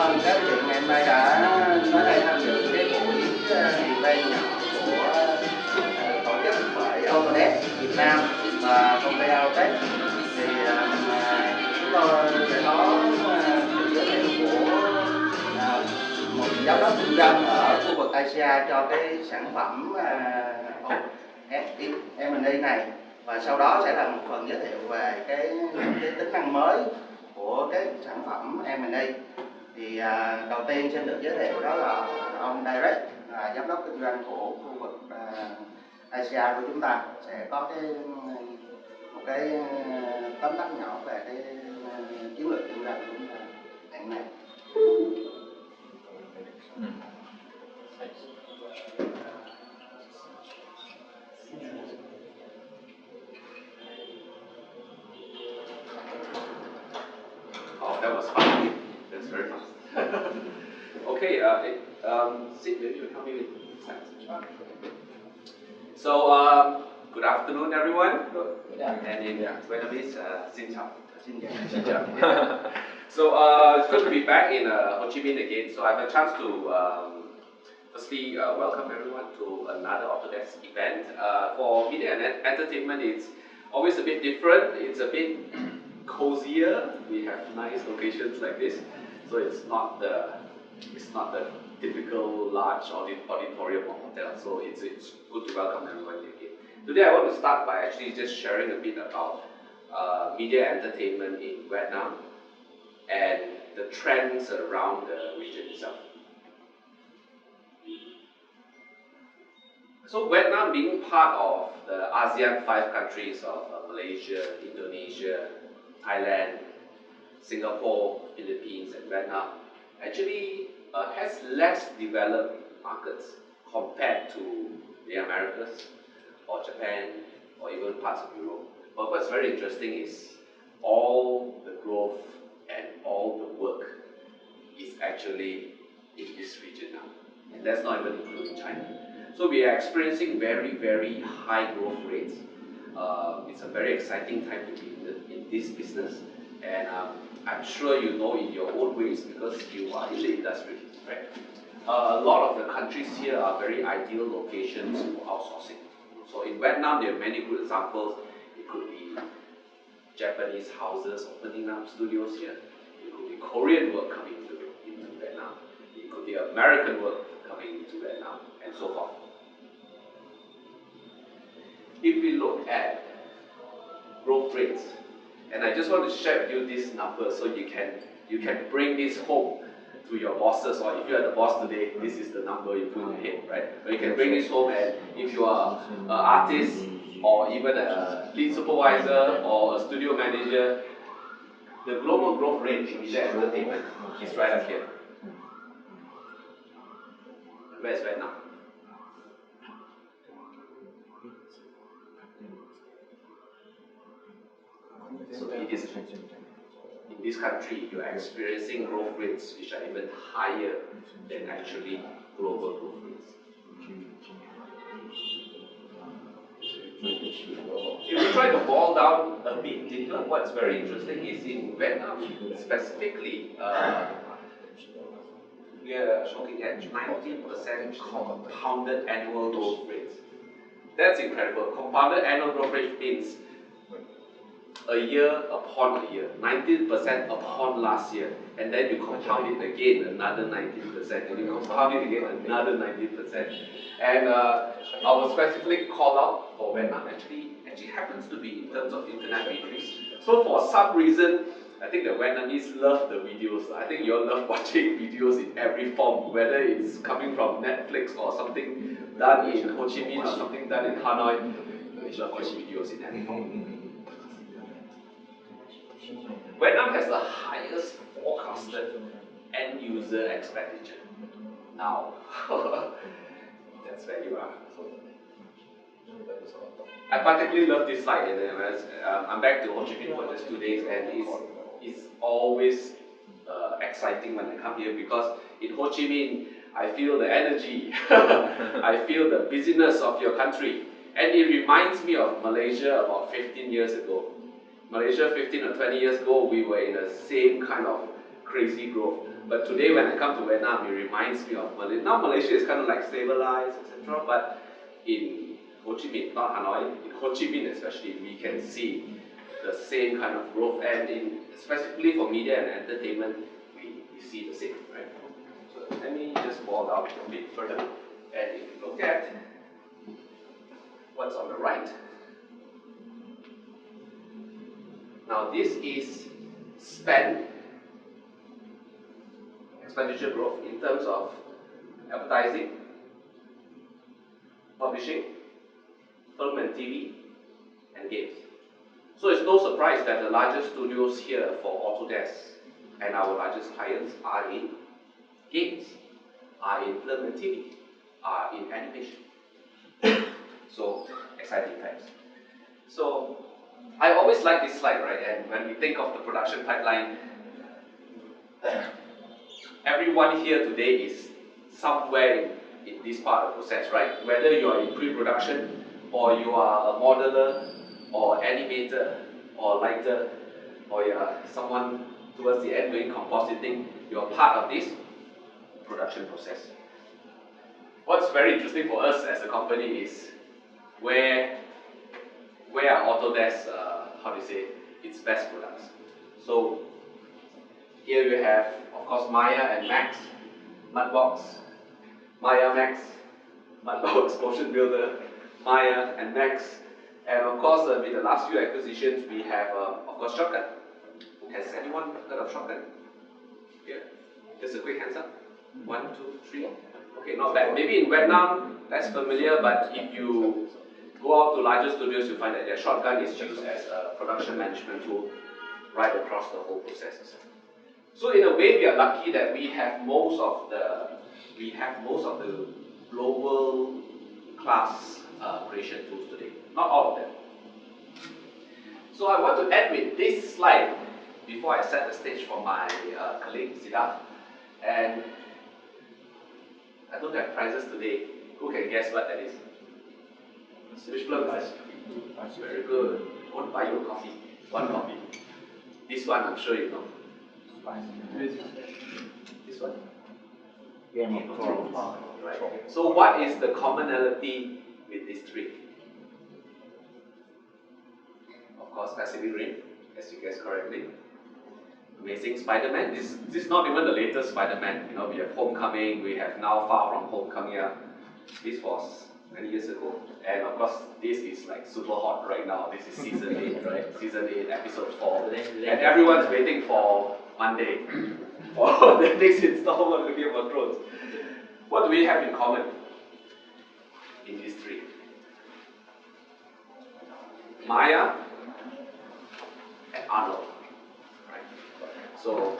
các vị ngày hôm nay đã tới đây tham dự cái buổi event nhỏ của tổ chức bởi Autodesk Việt Nam và công ty Autodesk. Thì chúng tôi sẽ có sự giới thiệu của một giám đốc kinh doanh ở khu vực Asia cho cái sản phẩm M&A này, và sau đó sẽ là một phần giới thiệu về cái tính năng mới của cái sản phẩm M&A. Thì đầu tiên xin được giới thiệu đó là ông Direct, giám đốc kinh doanh của khu vực Asia của chúng ta, sẽ có một cái tóm tắt nhỏ về cái chiến lược kinh doanh của chúng ta hiện nay. Oh, that was fun. That's very fast. Okay, Sid, maybe you help me with slides. So, good afternoon, everyone. And in Vietnamese, xin chào. Xin chào. So, it's good to be back in Ho Chi Minh again. So, I have a chance to firstly welcome everyone to another Autodesk event. For media and entertainment, it's always a bit different. It's a bit cozier. We have nice locations like this, so it's not the typical large auditorium or hotel. So it's good to welcome everyone again. Today I want to start by actually just sharing a bit about media entertainment in Vietnam and the trends around the region itself. So Vietnam, being part of the ASEAN 5 countries of Malaysia, Indonesia, Thailand, Singapore, Philippines, and Vietnam, actually has less developed markets compared to the Americas or Japan or even parts of Europe. But what's very interesting is all the growth and all the work is actually in this region now. And that's not even including China. So we are experiencing very, very high growth rates. It's a very exciting time to be in this business, and I'm sure you know in your own ways because you are in the industry, right? A lot of the countries here are very ideal locations for outsourcing. So in Vietnam, there are many good examples. It could be Japanese houses opening up studios here. It could be Korean work coming into Vietnam. It could be American work coming into Vietnam, and so forth. If we look at growth rates, and I just want to share with you this number so you can bring this home to your bosses, or if you are the boss today, this is the number you put in your head, right? Or you can bring this home, and if you are an artist or even a lead supervisor or a studio manager, the global growth rate in media entertainment is right up here. Where is Vietnam? So in this country, you are experiencing growth rates which are even higher than actually global growth rates. If we try to boil down a bit deeper, what's very interesting is in Vietnam specifically, we are looking at 19% compounded annual growth rates. That's incredible. Compounded annual growth rate means a year upon a year, 19% upon last year, and then you compound it again, another 19%, and you compound it again, another 19%. And I will specifically call out for Vietnam, actually happens to be in terms of internet videos. So for some reason, I think the Vietnamese love the videos. I think you all love watching videos in every form, whether it's coming from Netflix or something done in Ho Chi Minh or something done in Hanoi. You love watching videos in every form. Vietnam has the highest forecasted end user expenditure. Now, that's where you are. I particularly love this slide. I'm back to Ho Chi Minh for just 2 days, and it's always exciting when I come here because in Ho Chi Minh, I feel the energy, I feel the busyness of your country, and it reminds me of Malaysia about 15 years ago. Malaysia 15 or 20 years ago, we were in the same kind of crazy growth. But today when I come to Vietnam, it reminds me of Malaysia. Now Malaysia is kind of like stabilized, etc. But in Ho Chi Minh, not Hanoi, in Ho Chi Minh especially, we can see the same kind of growth. And especially for media and entertainment, we see the same, right? So let me just boil down a bit further. And if you look at what's on the right, now this is expenditure growth in terms of advertising, publishing, film and TV, and games. So it's no surprise that the largest studios here for Autodesk and our largest clients are in games, are in film and TV, are in animation. So exciting times. So I always like this slide, right? And when we think of the production pipeline, everyone here today is somewhere in this part of the process, right? Whether you are in pre-production, or you are a modeler, or animator, or lighter, or you are someone towards the end doing compositing, you are part of this production process. What's very interesting for us as a company is where are Autodesk, how do you say, its best products. So here you have, of course, Maya and Max, Mudbox, Maya, Max, Mudbox, Motion Builder, Maya and Max, and of course with the last few acquisitions we have, of course, Shotgun. Has anyone heard of Shotgun? Yeah, just a quick hands up. 1, 2, 3. Okay, not bad. Maybe in Vietnam, less familiar, but if you go out to larger studios, you find that their Shotgun is used as a production management tool right across the whole process. So in a way, we are lucky that we have most of the global class creation tools today. Not all of them. So I want to end with this slide before I set the stage for my colleague Siddharth. And I don't have prizes today. Who can guess what that is? Which plum is it? Very good. I want to buy you a coffee. One coffee. This one I'm sure you know. This one? Game of Thrones. Right. So what is the commonality with these three? Of course, Pacific Rim, as you guessed correctly. Amazing Spider-Man. This is not even the latest Spider-Man. You know, we have Homecoming, we have now Far From Home coming up. This was many years ago. And of course, this is like super hot right now. This is season 8, right? Season 8, episode 4. And everyone's waiting for Monday for the next installment of Game of Thrones. What do we have in common in these three? Maya and Arnold. So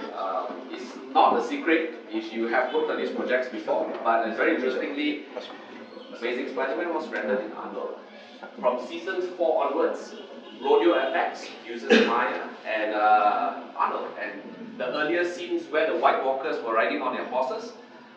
it's not a secret if you have worked on these projects before, but very interestingly, Amazing Spider-Man was rendered in Arnold. From season 4 onwards, Rodeo FX uses Maya and Arnold, and the earlier scenes where the White Walkers were riding on their horses,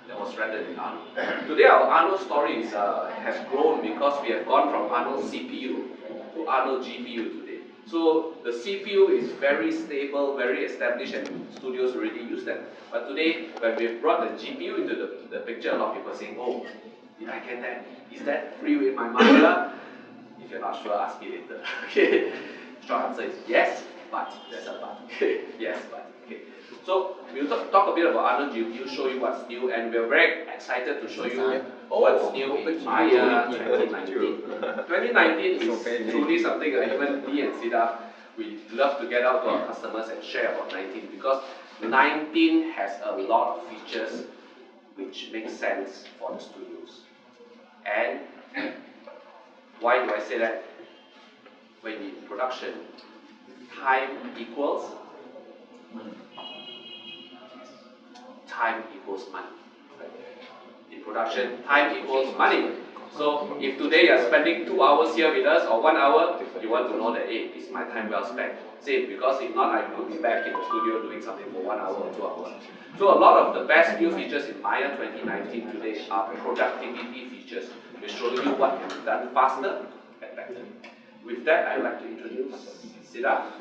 that was rendered in Arnold. Today our Arnold story has grown because we have gone from Arnold CPU to Arnold GPU today. So the CPU is very stable, very established, and studios already use them. But today, when we've brought the GPU into the picture, a lot of people are saying, oh, did I get that? Is that free with my Maya? If you're not sure, ask me later. Okay. Short answer is yes, but. There's a but. Yes, but. Okay. So we'll talk a bit about Arnold GPU, show you what's new, and we're very excited to show you what's new in Maya 2019. 2019 is truly something that even me and Siddharth, we love to get out to our customers and share about 19, because 19 has a lot of features which make sense for the studios. And why do I say that? When in production, time equals money. In production, time equals money. So if today you're spending 2 hours here with us or 1 hour, you want to know that, hey, is my time well spent? Same, because if not, I could be back in the studio doing something for 1 hour or 2 hours. So a lot of the best new features in Maya 2019 today are productivity features. We're showing you what can be done faster and better. With that, I'd like to introduce Siddharth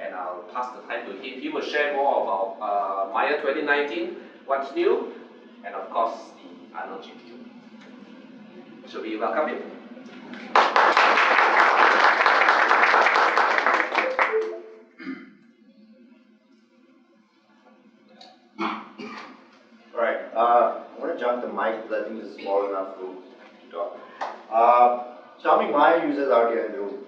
and I'll pass the time to him. He will share more about Maya 2019, what's new, and of course the Arnold GPU. Shall we welcome him? Alright, I'm going to jump the mic because I think it's small enough room to talk. So how many Maya users out here in the room?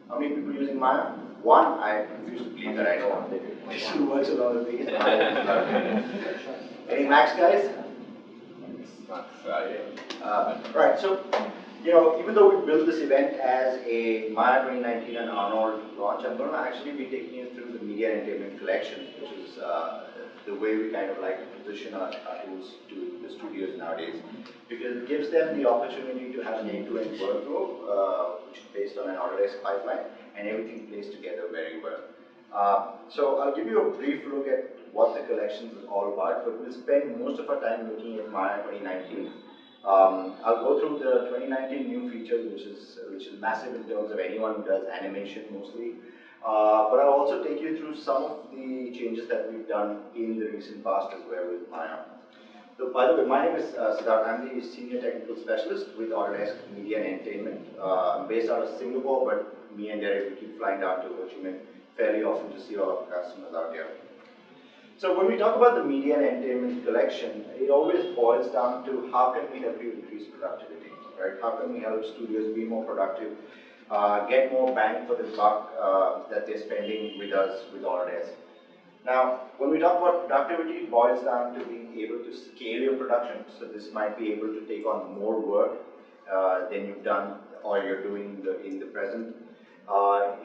How many people using Maya? One. I refuse to believe that I know one. This who works along the biggest Maya users out here. Any Max guys? Right, so even though we built this event as a Maya 2019 and Arnold launch, I'm going to actually be taking you through the Media and Entertainment Collection, which is the way we kind of like to position our tools to the studios nowadays, because it gives them the opportunity to have an end-to-end workflow, which is based on an Autodesk pipeline, and everything plays together very well. So I'll give you a brief look at what the collection is all about, but we'll spend most of our time looking at Maya 2019. I'll go through the 2019 new features, which is massive in terms of anyone who does animation mostly. But I'll also take you through some of the changes that we've done in the recent past as well with Maya. So, by the way, my name is Siddharth. I'm the Senior Technical Specialist with Autodesk Media and Entertainment. I'm based out of Singapore, but me and Derek, we keep flying down to Ho Chi Minh fairly often to see all our customers out here. So when we talk about the Media and Entertainment Collection, it always boils down to how can we help you increase productivity, right? How can we help studios be more productive, get more bang for the buck that they're spending with us, with Autodesk. Now, when we talk about productivity, it boils down to being able to scale your production. So this might be able to take on more work than you've done or you're doing in the present.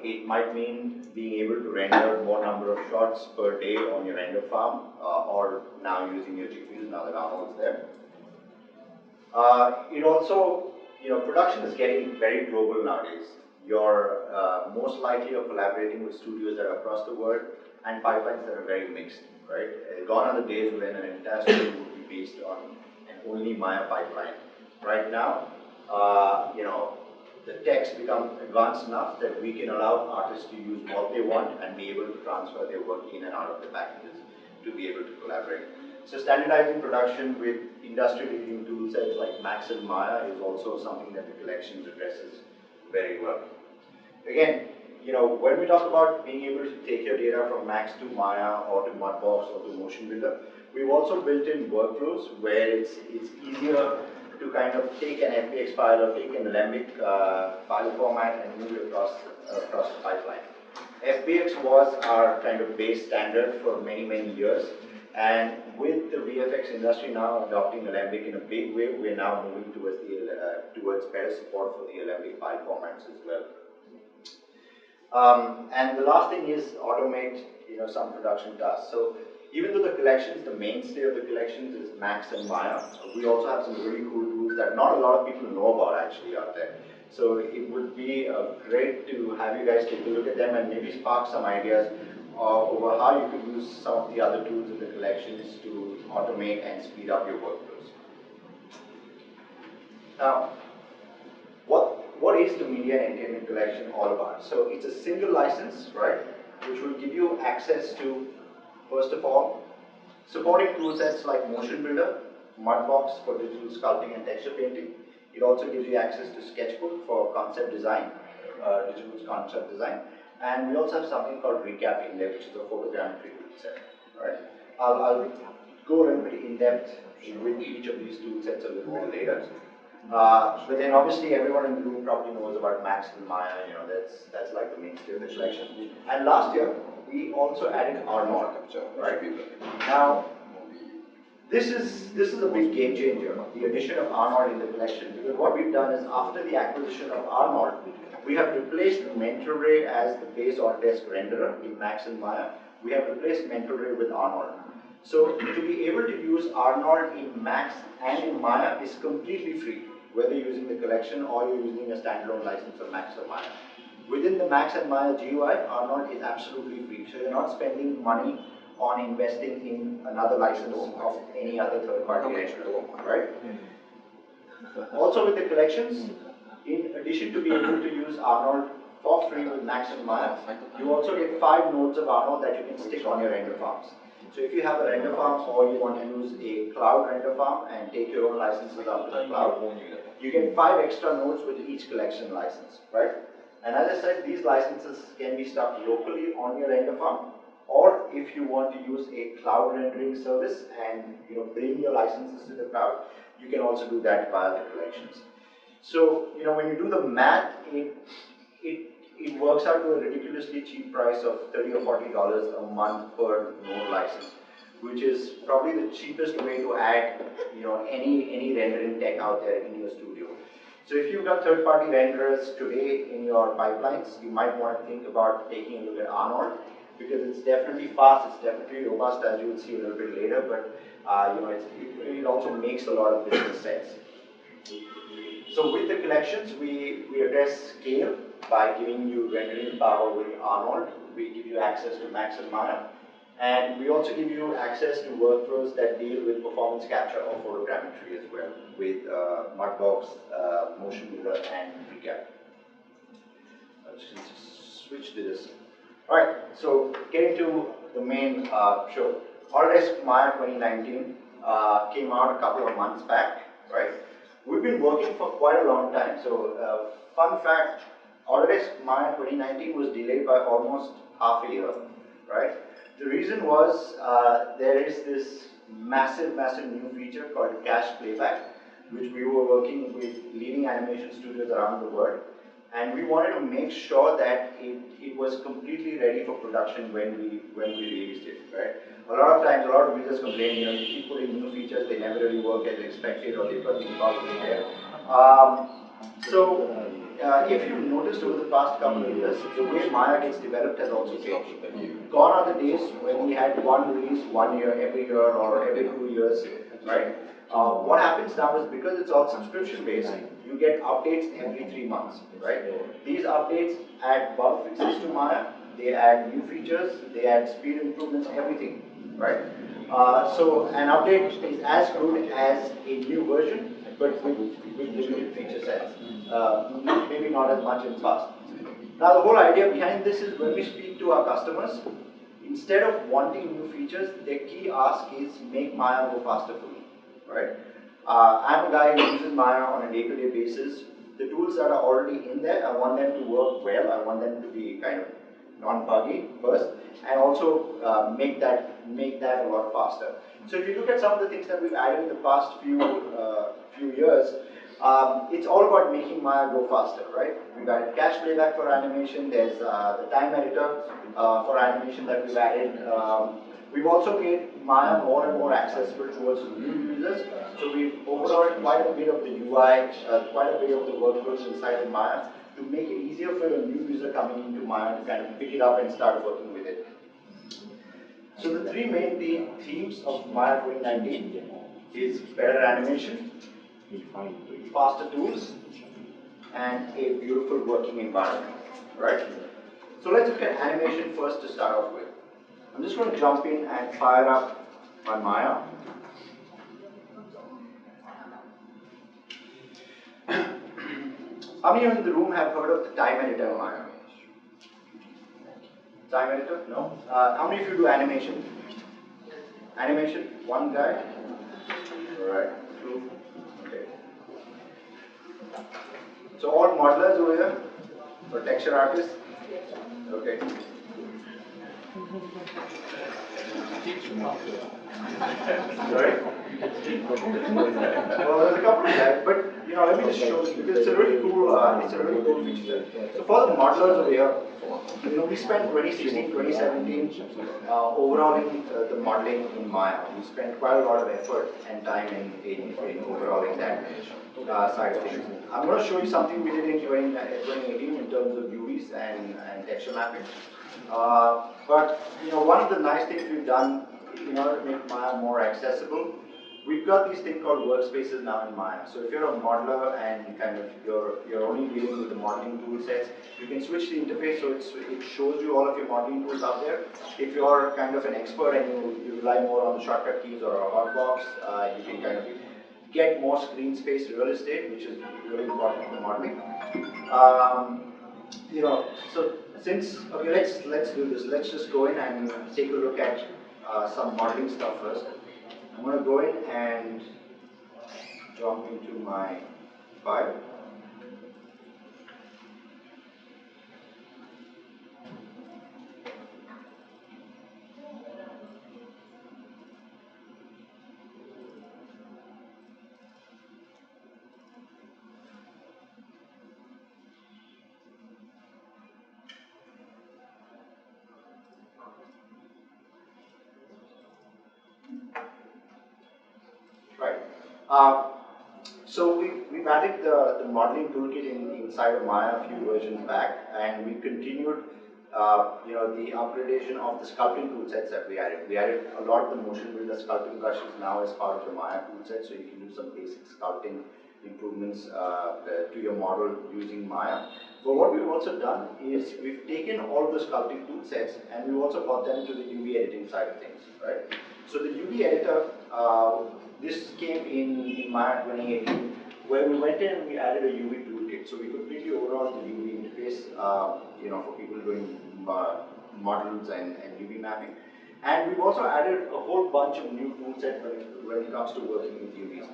It might mean being able to render more number of shots per day on your render farm, or now using your GPUs now that Arnold's there. It also, production is getting very global nowadays. You're most likely collaborating with studios that are across the world and pipelines that are very mixed, right? Gone are the days when an entire studio would be based on an only Maya pipeline. Right now, the tech's become advanced enough that we can allow artists to use what they want and be able to transfer their work in and out of the packages to be able to collaborate. So standardizing production with industry-leading tool sets like Max and Maya is also something that the collection addresses very well. Again, when we talk about being able to take your data from Max to Maya or to Mudbox or to Motion Builder, we've also built in workflows where it's easier to kind of take an FBX file or take an Alembic file format and move it across the pipeline. FBX was our kind of base standard for many, many years, and with the VFX industry now adopting Alembic in a big way, we're now moving towards better support for the Alembic file formats as well. And the last thing is automate, some production tasks. So even though the collections, the mainstay of the collections is Max and Maya, we also have some really cool tools that not a lot of people know about actually out there. So it would be great to have you guys take a look at them and maybe spark some ideas over how you could use some of the other tools in the collections to automate and speed up your workflows. Now, what is the Media and Entertainment Collection all about? So it's a single license, right, which will give you access to, first of all, supporting tool sets like Motion Builder, Mudbox for digital sculpting and texture painting. It also gives you access to Sketchbook for concept design, digital concept design. And we also have something called Recap in there, which is a photogrammetry tool set. Right? I'll go a little bit in depth with each of these tool sets a little bit later. But then obviously everyone in the room probably knows about Max and Maya, that's like the mainstay of the collection. And last year, we also added Arnold, right? Now, this is a big game changer, the addition of Arnold in the collection, because what we've done is after the acquisition of Arnold, we have replaced Mentor Ray as the base Autodesk renderer in Max and Maya. We have replaced Mentor Ray with Arnold. So to be able to use Arnold in Max and in Maya is completely free, whether you're using the collection or you're using a standalone license of Max or Maya. Within the Max and Maya GUI, Arnold is absolutely free. So you're not spending money on investing in another license of any other third-party renderer, right? Also with the collections, in addition to being able to use Arnold for free with Max and Maya. You also get 5 nodes of Arnold that you can stick on your render farms. So if you have a render farm or you want to use a cloud render farm and take your own licenses up to the cloud, you get 5 extra nodes with each collection license, right? And as I said, these licenses can be stuck locally on your render farm, or if you want to use a cloud rendering service and bring your licenses to the cloud, you can also do that via the collections. So when you do the math, it works out to a ridiculously cheap price of $30 or $40 a month per node license, which is probably the cheapest way to add any rendering tech out there in your studio. So if you've got third-party renderers today in your pipelines, you might want to think about taking a look at Arnold, because it's definitely fast, it's definitely robust, as you will see a little bit later, but it also makes a lot of business sense. So with the collections, we address scale by giving you rendering power with Arnold. We give you access to Max and Maya, and we also give you access to workflows that deal with performance capture or photogrammetry as well, with Mudbox, Motion Mirror, and Recap. I'll just switch to this. Alright, so getting to the main show. Autodesk Maya 2019 came out a couple of months back, right? We've been working for quite a long time. So, fun fact, Autodesk Maya 2019 was delayed by almost half a year, right? The reason was there is this massive new feature called cache playback, which we were working with leading animation studios around the world. And we wanted to make sure that it was completely ready for production when we released it, right? A lot of times, a lot of users complain, you keep putting new features, they never really work as expected, or they've got these problems there. If you've noticed over the past couple of years, the way Maya gets developed has also changed. Gone are the days when we had one release 1 year, every year, or every 2 years, right? What happens now is, because it's all subscription based, you get updates every 3 months, right? These updates add bug fixes to Maya, they add new features, they add speed improvements, everything, right? So an update is as good as a new version, but with limited feature sets. Maybe not as much in fast. Now the whole idea behind this is, when we speak to our customers, instead of wanting new features, their key ask is, make Maya go faster for me, right? I'm a guy who uses Maya on a day-to-day basis. The tools that are already in there, I want them to work well. I want them to be kind of non-buggy first, and also make that a lot faster. So if you look at some of the things that we've added in the past few years, it's all about making Maya go faster, right? We've added cache playback for animation. There's the time editor for animation that we've added. We've also made Maya more and more accessible towards new users. So we've overhauled quite a bit of the UI, quite a bit of the workflows inside of Maya to make it easier for a new user coming into Maya to kind of pick it up and start working with it. So the 3 main themes of Maya 2019 is better animation, faster tools, and a beautiful working environment, right? So let's look at animation first to start off with. I'm just going to jump in and fire up my Maya. How many of you in the room have heard of the time editor Maya? Time editor? No? How many of you do animation? Animation? One guy? Alright, 2. Okay. So all modelers over here? Or texture artists? Okay. Sorry? Well, there's a couple of guys, but let me just show you, because it's a really cool feature. So for the modelers over here, we spent 2016, 2017 overhauling the modeling in Maya. We spent quite a lot of effort and time in overhauling that side of things. I'm going to show you something we did in 2018 in terms of UVs and texture mapping. But one of the nice things we've done in order to make Maya more accessible, we've got these things called workspaces now in Maya. So if you're a modeler and you're only dealing with the modeling tool sets, you can switch the interface so it shows you all of your modeling tools out there. If you're kind of an expert and you rely more on the shortcut keys or a hotbox, you can kind of get more screen space real estate, which is really important for modeling. you know, so since, okay, let's do this. Let's just go in and take a look at some modeling stuff first. I'm going to go in and jump into my file. Right. So we've added the modeling toolkit inside of Maya a few versions back, and we continued, the upgradation of the sculpting tool sets that we added. We added a lot of the motion builder sculpting brushes now as part of the Maya tool set, so you can do some basic sculpting improvements to your model using Maya. But what we've also done is we've taken all the sculpting tool sets and we've also brought them to the UV editing side of things, right? So the UV editor, this came in Maya 2018, where we went in and we added a UV toolkit. So we completely overhauled the UV interface, for people doing models and UV mapping. And we've also added a whole bunch of new tool sets when it comes to working with UVs.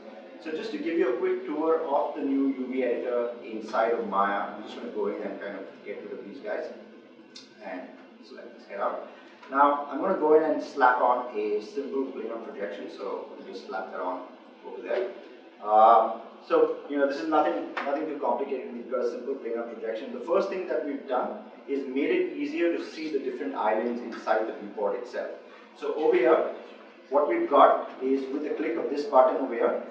So just to give you a quick tour of the new UV editor inside of Maya, I'm just going to go in and kind of get rid of these guys and select this head out. Now I'm going to go in and slap on a simple planar projection, so I'll just slap that on over there. This is nothing too complicated. We've got a simple planar projection. The first thing that we've done is made it easier to see the different islands inside the viewport itself. So over here, what we've got is with the click of this button over here,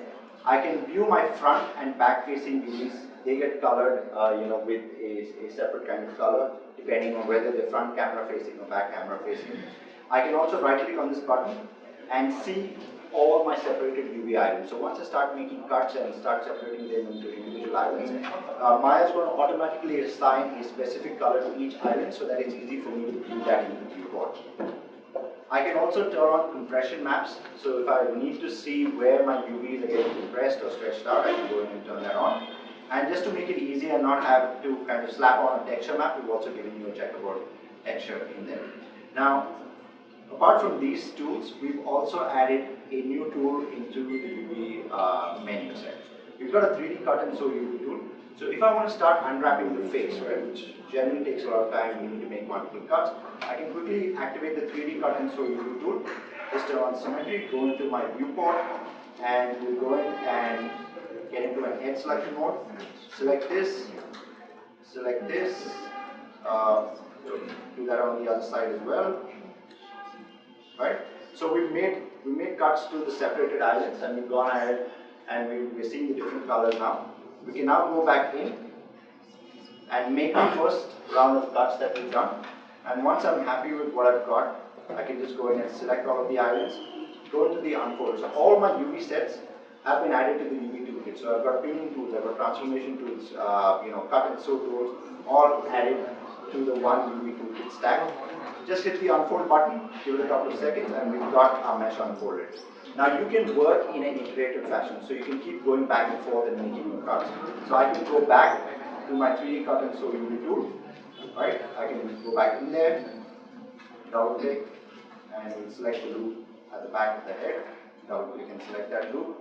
I can view my front and back facing UVs. They get colored, with a separate kind of color, depending on whether they're front camera facing or back camera facing. I can also right click on this button and see all my separated UV islands. So once I start making cuts and start separating them into individual islands, Maya is going to automatically assign a specific color to each island so that it's easy for me to view that in the viewport. I can also turn on compression maps, so if I need to see where my UVs are getting compressed or stretched out, I can go in and turn that on. And just to make it easy and not have to kind of slap on a texture map, we've also given you a checkerboard texture in there. Now, apart from these tools, we've also added a new tool into the UV menu set. We've got a 3D cut and sew UV tool. So if I want to start unwrapping the face, right, which generally takes a lot of time, you need to make multiple cuts, I can quickly activate the 3D cut and sew UV tool, just turn on symmetry, go into my viewport, and we'll go in and get into an head selection mode. Select this, do that on the other side as well. Right? So we made cuts to the separated islands, and we've gone ahead and we're seeing the different colors now. We can now go back in and make our first round of cuts that we've done. And once I'm happy with what I've got, I can just go in and select all of the islands, go into the unfold. So all my UV sets have been added to the UV toolkit. So I've got printing tools, I've got transformation tools, cut and sew tools, all added to the one UV toolkit stack. Just hit the unfold button, give it a couple of seconds, and we've got our mesh unfolded. Now you can work in an iterative fashion, so you can keep going back and forth and making new cuts. So I can go back to my 3D cut and sew UV tool, right? I can go back in there, double click, and we'll select the loop at the back of the head. Double click and select that loop.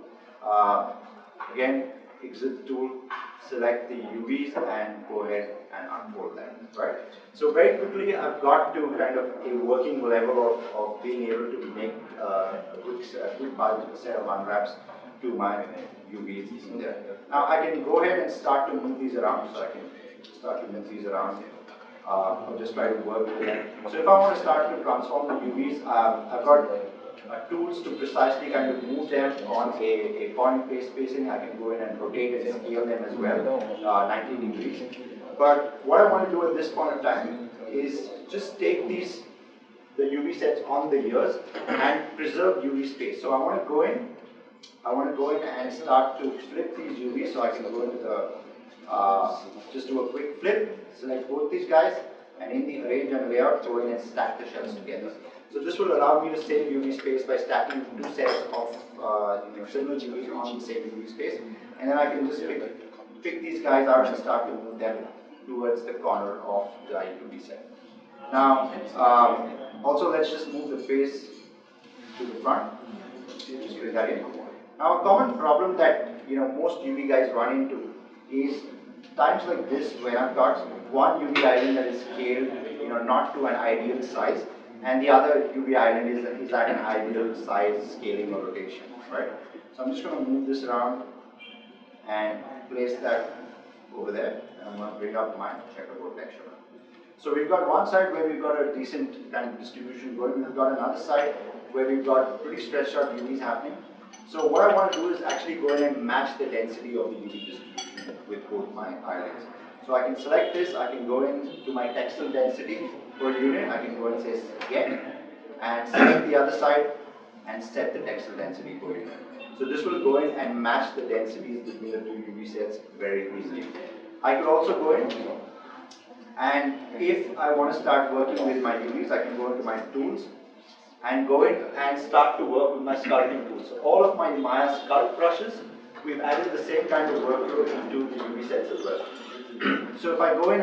Again, exit tool, select the UVs and go ahead and unfold them, right? So very quickly, I've got to kind of a working level of being able to make a good set of unwraps to my UVs in there. Now I can go ahead and start to move these around, so I can start to move these around. I'll just try to work with them. So if I want to start to transform the UVs, I've got tools to precisely kind of move them on a point place spacing. I can go in and rotate and scale them as well, 90 degrees. But what I want to do at this point of time is just take the UV sets on the ears and preserve UV space. So I want to go in and start to flip these UVs, so I can go into the, just do a quick flip, select both these guys, and in the arrange and layout, go in and stack the shells together. So this will allow me to save UV space by stacking two sets of similar UVs on the same UV space, and then I can just pick these guys out and start to move them towards the corner of the UV set. Now, also let's just move the face to the front. Just bring that in. Now, a common problem that most UV guys run into is times like this when I've got one UV island that is scaled, not to an ideal size, and the other UV island is at an ideal size, scaling, or rotation, right? So I'm just going to move this around and place that over there, and I'm going to bring up my checkerboard lecture. So we've got one side where we've got a decent kind of distribution going, we've got another side where we've got pretty stretched out UVs happening. So what I want to do is actually go in and match the density of the UV distribution with both my islands. So I can select this, I can go into my textile density per unit, I can go and say get, and select the other side and set the textile density per unit. So this will go in and match the densities between the two UV sets very easily. I could also go in, and if I want to start working with my UVs, I can go into my tools and go in and start to work with my sculpting tools. So all of my Maya sculpt brushes, we've added the same kind of workflow into the UV sets as well. So if I go in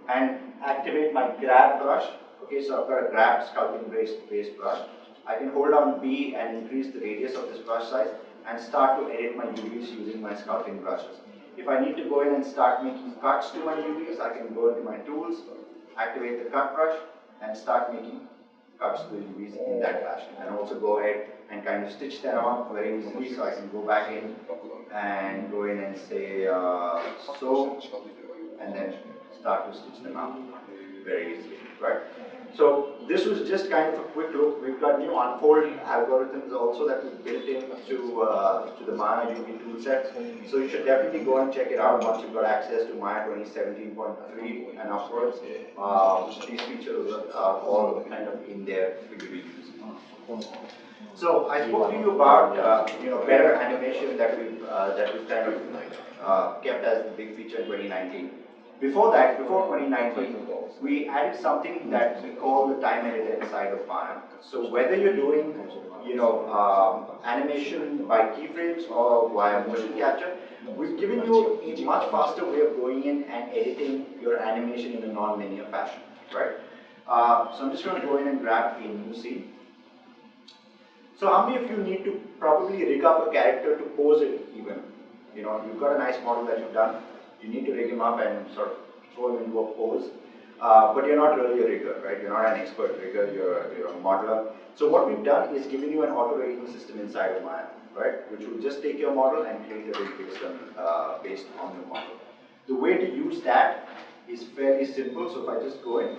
and activate my grab brush, okay, so I've got a grab sculpting based brush, I can hold down B and increase the radius of this brush size and start to edit my UVs using my sculpting brushes. If I need to go in and start making cuts to my UVs, I can go into my tools, activate the cut brush, and start making cuts to the UVs in that fashion. And also go ahead and kind of stitch them up very easily, so I can go back in and go in and say so, and then start to stitch them up very easily, right? So this was just kind of a quick look. We've got new unfold algorithms also that we've built into the Maya UV toolset. So you should definitely go and check it out once you've got access to Maya 2017.3 and upwards. These features are all kind of in there for you to use. So I spoke to you about better animation that we've kind of kept as the big feature in 2019. Before that, before 2019, we added something that we call the time editor inside of Maya. So whether you're doing, animation by keyframes or via motion capture, we've given you a much faster way of going in and editing your animation in a non-linear fashion, right? So I'm just going to go in and grab a new scene. So how many of you need to probably rig up a character to pose it even? You've got a nice model that you've done. You need to rig him up and sort of throw him into a pose, but you're not really a rigger, right? You're not an expert rigger, you're a modeler. So what we've done is given you an auto rigging system inside of Maya, right? Which will just take your model and create a rig based on your model. The way to use that is fairly simple. So if I just go in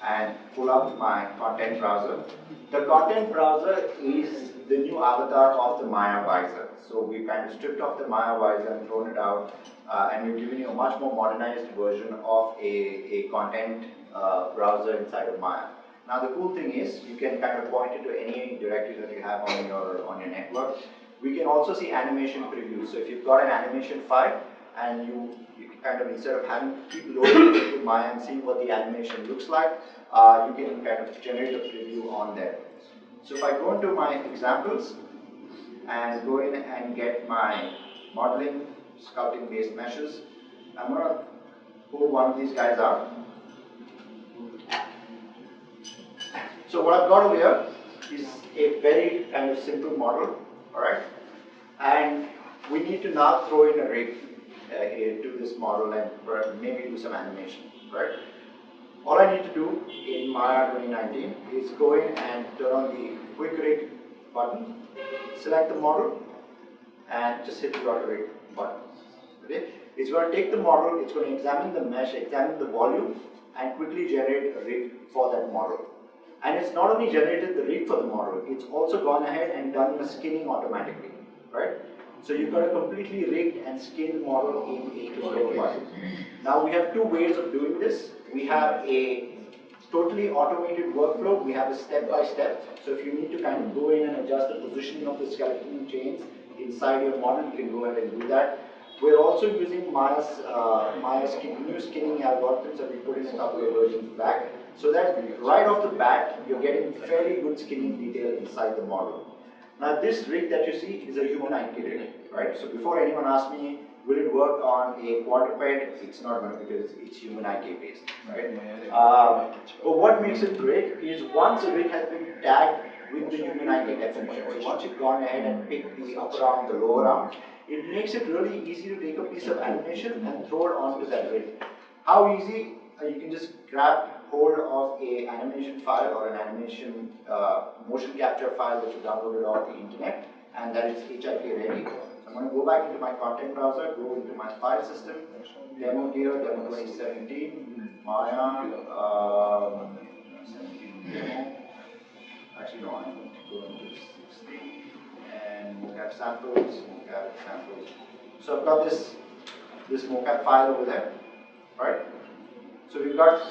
and pull up my content browser, the content browser is the new avatar of the Maya visor. So we've kind of stripped off the Maya visor and thrown it out, and we've given you a much more modernized version of a content browser inside of Maya. Now the cool thing is you can kind of point it to any directory that you have on your network. We can also see animation previews. So if you've got an animation file and you can kind of, instead of having to keep loading it with Maya and seeing what the animation looks like, you can kind of generate a preview on there. So if I go into my examples and go in and get my modeling, sculpting based meshes, I'm going to pull one of these guys out. So what I've got over here is a very kind of simple model, alright? And we need to now throw in a rig here to this model and maybe do some animation, right? All I need to do in Maya 2019 is go in and turn on the quick rig button, select the model, and just hit the auto rig button. Okay? It's going to take the model, it's going to examine the mesh, examine the volume, and quickly generate a rig for that model. And it's not only generated the rig for the model, it's also gone ahead and done your skinning automatically, right? So you've got a completely rigged and skinned model in a quick button. Now we have two ways of doing this. We have a totally automated workflow. We have a step-by-step. So if you need to kind of go in and adjust the positioning of the skeleton chains inside your model, you can go ahead and do that. We're also using Maya's new skinning algorithms that we put in a couple of versions back, so that right off the bat, you're getting fairly good skinning detail inside the model. Now this rig that you see is a human IP rig, right? So before anyone asks me, Will it work on a quadruped? It's not going to, because it's human IK based, right? But what makes it great is once a rig has been tagged with the human IK definition, so once you've gone ahead and picked the upper arm, the lower arm, it makes it really easy to take a piece of animation and throw it onto that rig. How easy? You can just grab hold of a animation file or an animation motion capture file that you downloaded off the internet, and that is HIP ready. I'm going to go back into my content browser, go into my file system, demo here, demo 2017, Maya, demo. Actually, no, I'm going to go into 16 and mocap samples, mocap samples. So I've got this mocap file over there, right? So we've got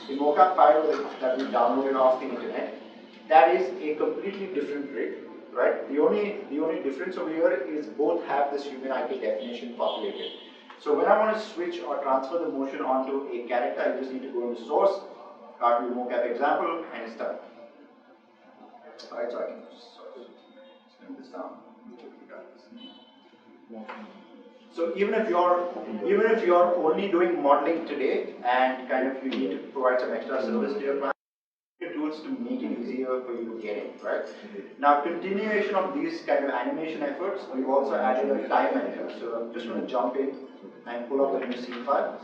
the mocap file that we downloaded off the internet. That is a completely different rig, right? The only difference over here is both have this human IK definition populated. So when I want to switch or transfer the motion onto a character, I just need to go into source, cartoon mocap example, and it's done. Alright, so I can just slim this down. So even if you're only doing modeling today and kind of you need to provide some extra service to your client, tools to make it easier for you to get it, right? Now, continuation of these kind of animation efforts, we've also added a time editor. So I'm just going to jump in and pull up a new scene file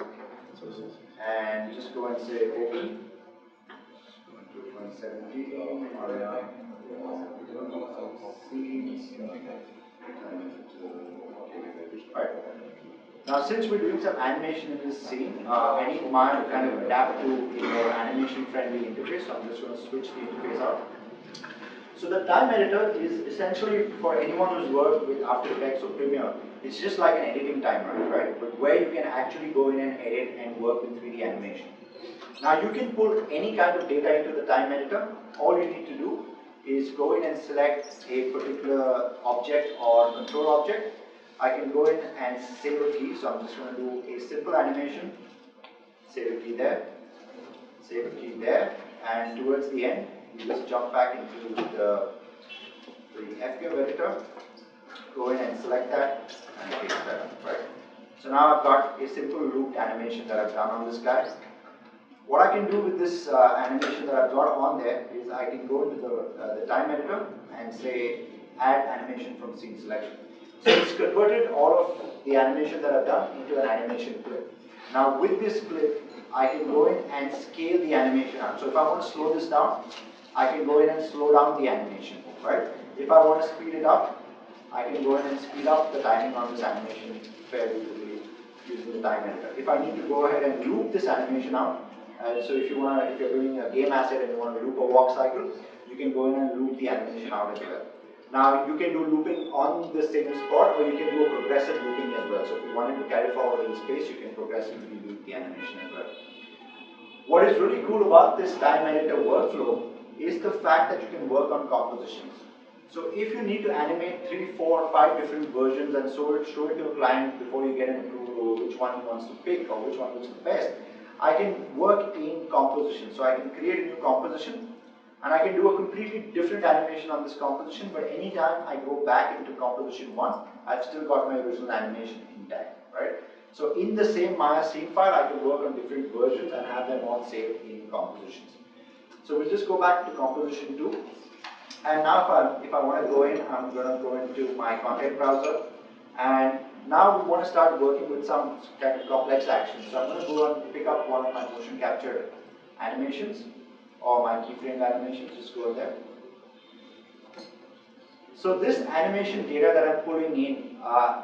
and just go and say open. Go into 2017, right. Now, since we're doing some animation in this scene, I need Maya to kind of adapt to a more animation-friendly interface. So I'm just going to switch the interface out. So the time editor is essentially for anyone who's worked with After Effects or Premiere. It's just like an editing timer, right? But where you can actually go in and edit and work with 3D animation. Now, you can pull any kind of data into the time editor. All you need to do is go in and select a particular object or control object. I can go in and save a key, so I'm just going to do a simple animation, save a key there, save a key there, and towards the end, you just jump back into the FQ editor, go in and select that, and paste that up, right? So now I've got a simple looped animation that I've done on this guy. What I can do with this animation that I've got on there is I can go into the time editor and say add animation from scene selection. So it's converted all of the animation that I've done into an animation clip. Now with this clip, I can go in and scale the animation up. So if I want to slow this down, I can go in and slow down the animation, right? If I want to speed it up, I can go in and speed up the timing on this animation fairly quickly using the time editor. If I need to go ahead and loop this animation out, so if you're doing a game asset and you want to loop a walk cycle, you can go in and loop the animation out as well. Now you can do looping on the same spot, or you can do a progressive looping as well. So if you wanted to carry forward in space, you can progressively loop the animation as well. What is really cool about this time editor workflow is the fact that you can work on compositions. So if you need to animate 3, 4, 5 different versions and show it to a client before you get an approval which one he wants to pick or which one looks the best, I can work in composition. So I can create a new composition and I can do a completely different animation on this composition, but anytime I go back into composition 1, I've still got my original animation intact, right? So in the same Maya scene file, I can work on different versions and have them all saved in compositions. So we'll just go back to composition 2. And now if I want to go in, I'm going to go into my content browser. And now we want to start working with some kind of complex actions. So I'm going to go and pick up one of my motion captured animations or my keyframe animations, just go there. So this animation data that I'm pulling in,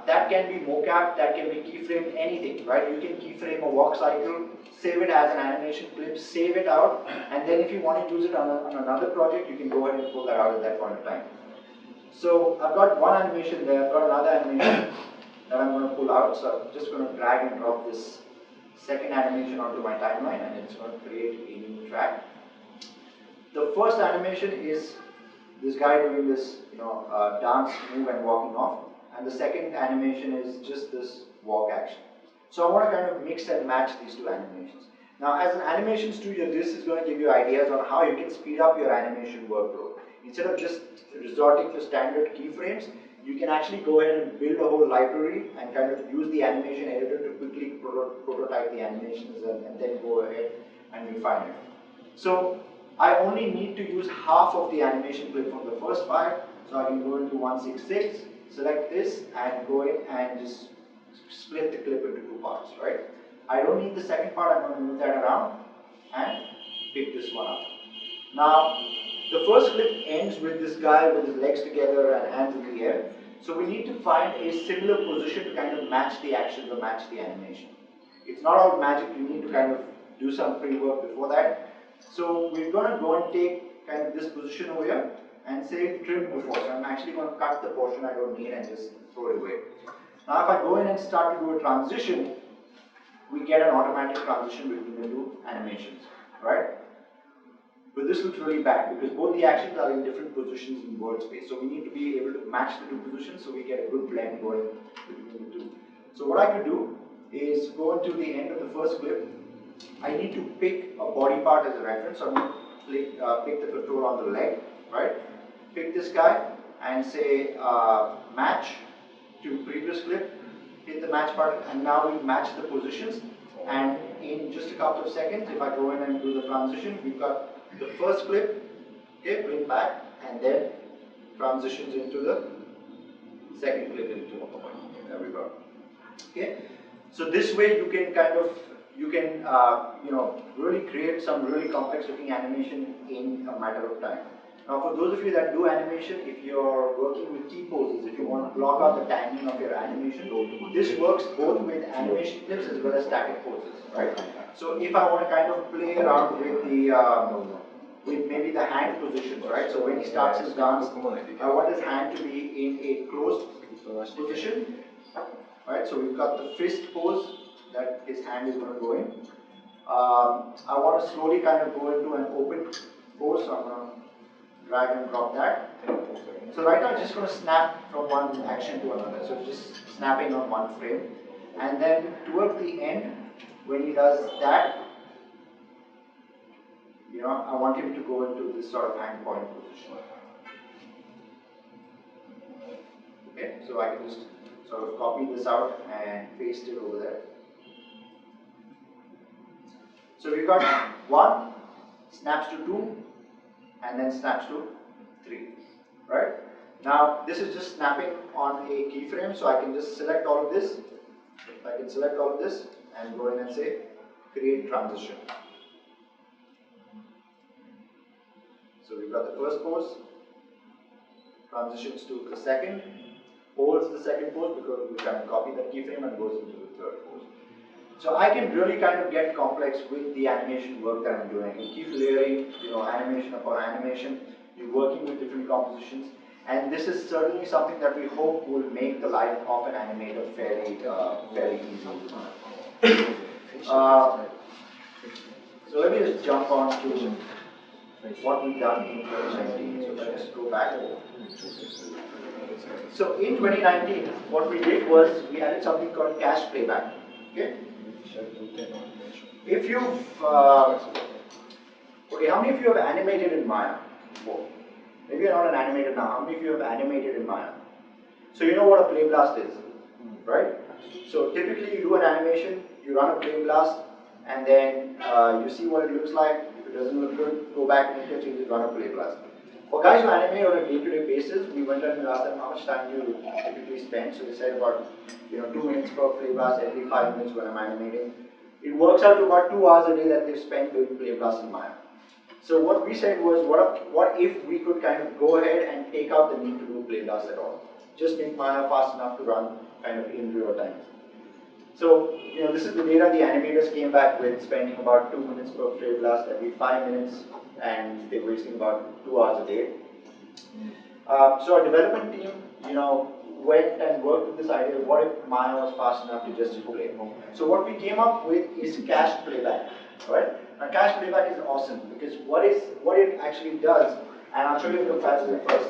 that can be mocap, that can be keyframed, anything, right? You can keyframe a walk cycle, save it as an animation clip, save it out, and then if you want to use it on another project, you can go ahead and pull that out at that point of time. So I've got one animation there, I've got another animation that I'm going to pull out, so I'm just going to drag and drop this second animation onto my timeline, and it's going to create a new track. The first animation is this guy doing this, dance move and walking off, and the second animation is just this walk action. So I want to kind of mix and match these two animations. Now, as an animation studio, this is going to give you ideas on how you can speed up your animation workflow. Instead of just resorting to standard keyframes, you can actually go ahead and build a whole library and kind of use the animation editor to quickly prototype the animations and then go ahead and refine it. So I only need to use half of the animation clip from the first file, so I can go into 166, select this, and go in and just split the clip into two parts, right? I don't need the second part, I'm going to move that around and pick this one up. Now, the first clip ends with this guy with his legs together and hands in the air. So we need to find a similar position to kind of match the actions or match the animation. It's not all magic, you need to kind of do some pre-work before that. So we're going to go and take kind of this position over here and say trim before. So I'm actually going to cut the portion I don't need and just throw it away. Now if I go in and start to do a transition, we get an automatic transition between the two animations, right? But this looks really bad because both the actions are in different positions in word space. So we need to be able to match the two positions so we get a good blend going between the two. So what I could do is go into the end of the first clip. I need to pick a body part as a reference. So I'm going to pick the control on the leg, right? Pick this guy and say match to previous clip. Hit the match button and now we match the positions. And in just a couple of seconds, if I go in and do the transition, we've got the first clip, okay, bring back, and then transitions into the second clip into there we go. Okay, so this way you can kind of really create some really complex looking animation in a matter of time. Now, for those of you that do animation, if you're working with T-poses, if you want to block out the timing of your animation, this works both with animation clips as well as static poses, right? So if I want to kind of play around with the with maybe the hand positions, right? So when he starts his dance, I want his hand to be in a closed position, right? So we've got the fist pose that his hand is going to go in. I want to slowly kind of go into an open pose, so I'm going to drag and drop that. So right now it's just going to snap from one action to another. So it's just snapping on one frame. And then towards the end, when he does that, I want him to go into this sort of hand point position. Okay, so I can just sort of copy this out and paste it over there. So we've got 1, snaps to 2, and then snaps to 3, right? Now this is just snapping on a keyframe, so I can just select all of this. I can select all of this and go in and say create transition. So we've got the first pose, transitions to the second, holds the second pose because we can copy that keyframe and goes into the third pose. So I can really kind of get complex with the animation work that I'm doing. You keep layering, animation upon animation. You're working with different compositions, and this is certainly something that we hope will make the life of an animator fairly easy. So let me just jump on to what we've done in 2019. So let's go back. So in 2019, what we did was we added something called cache playback. Okay. If you've how many of you have animated in Maya before? Maybe you're not an animator now. How many of you have animated in Maya? So you know what a play blast is, right? So typically you do an animation, you run a play blast, and then you see what it looks like. If it doesn't look good, go back, make your changes, run a play blast. For guys who animate on a day-to-day basis, we went and asked them how much time do you typically spend. So they said about 2 minutes per play blast every 5 minutes when I'm animating. It works out to about 2 hours a day that they've spent doing play blasts in Maya. So what we said was, what if we could kind of go ahead and take out the need to do play blasts at all? Just make Maya fast enough to run kind of in real time. So this is the data the animators came back with, spending about 2 minutes per play blast every 5 minutes, and they're wasting about 2 hours a day. So our development team, went and worked with this idea of what if Maya was fast enough to just play. So what we came up with is cached playback, right? Now cached playback is awesome because what it actually does, and I'll show you a comparison first.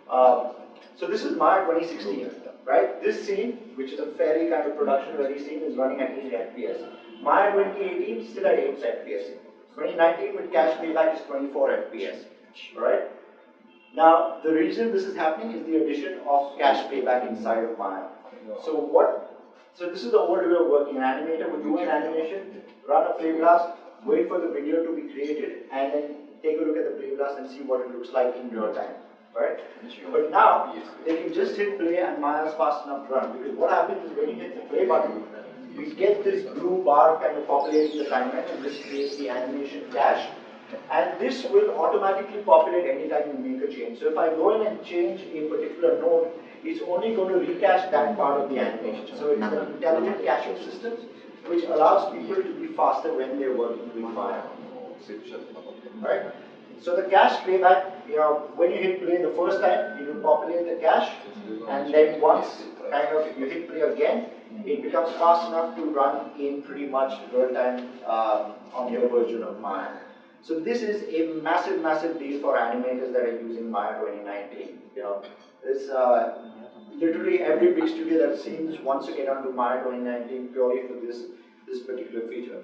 So this is Maya 2016, right? This scene, which is a fairly kind of production-ready scene, is running at 8 FPS. Maya 2018 still at 8 FPS. 2019 with cached playback is 24 FPS, right? Now, the reason this is happening is the addition of cache playback inside of Maya. So this is the old way of working. An animator would do an animation, run a play blast, wait for the video to be created, and then take a look at the play blast and see what it looks like in real time, right? But now, they can just hit play and Maya's fast enough to run, because what happens is when you hit the play button, we get this blue bar kind of populating the timeline, and this creates the animation cache. And this will automatically populate anytime you make a change. So if I go in and change a particular node, it's only going to recache that part of the animation. So it's an intelligent caching system which allows people to be faster when they're working with Maya. Right? So the cache playback, when you hit play the first time, it will populate the cache, and then once you hit play again, it becomes fast enough to run in pretty much real time on your version of Maya. So this is a massive, massive deal for animators that are using Maya 2019. It's literally every big studio that seems wants to get onto Maya 2019 purely for this particular feature.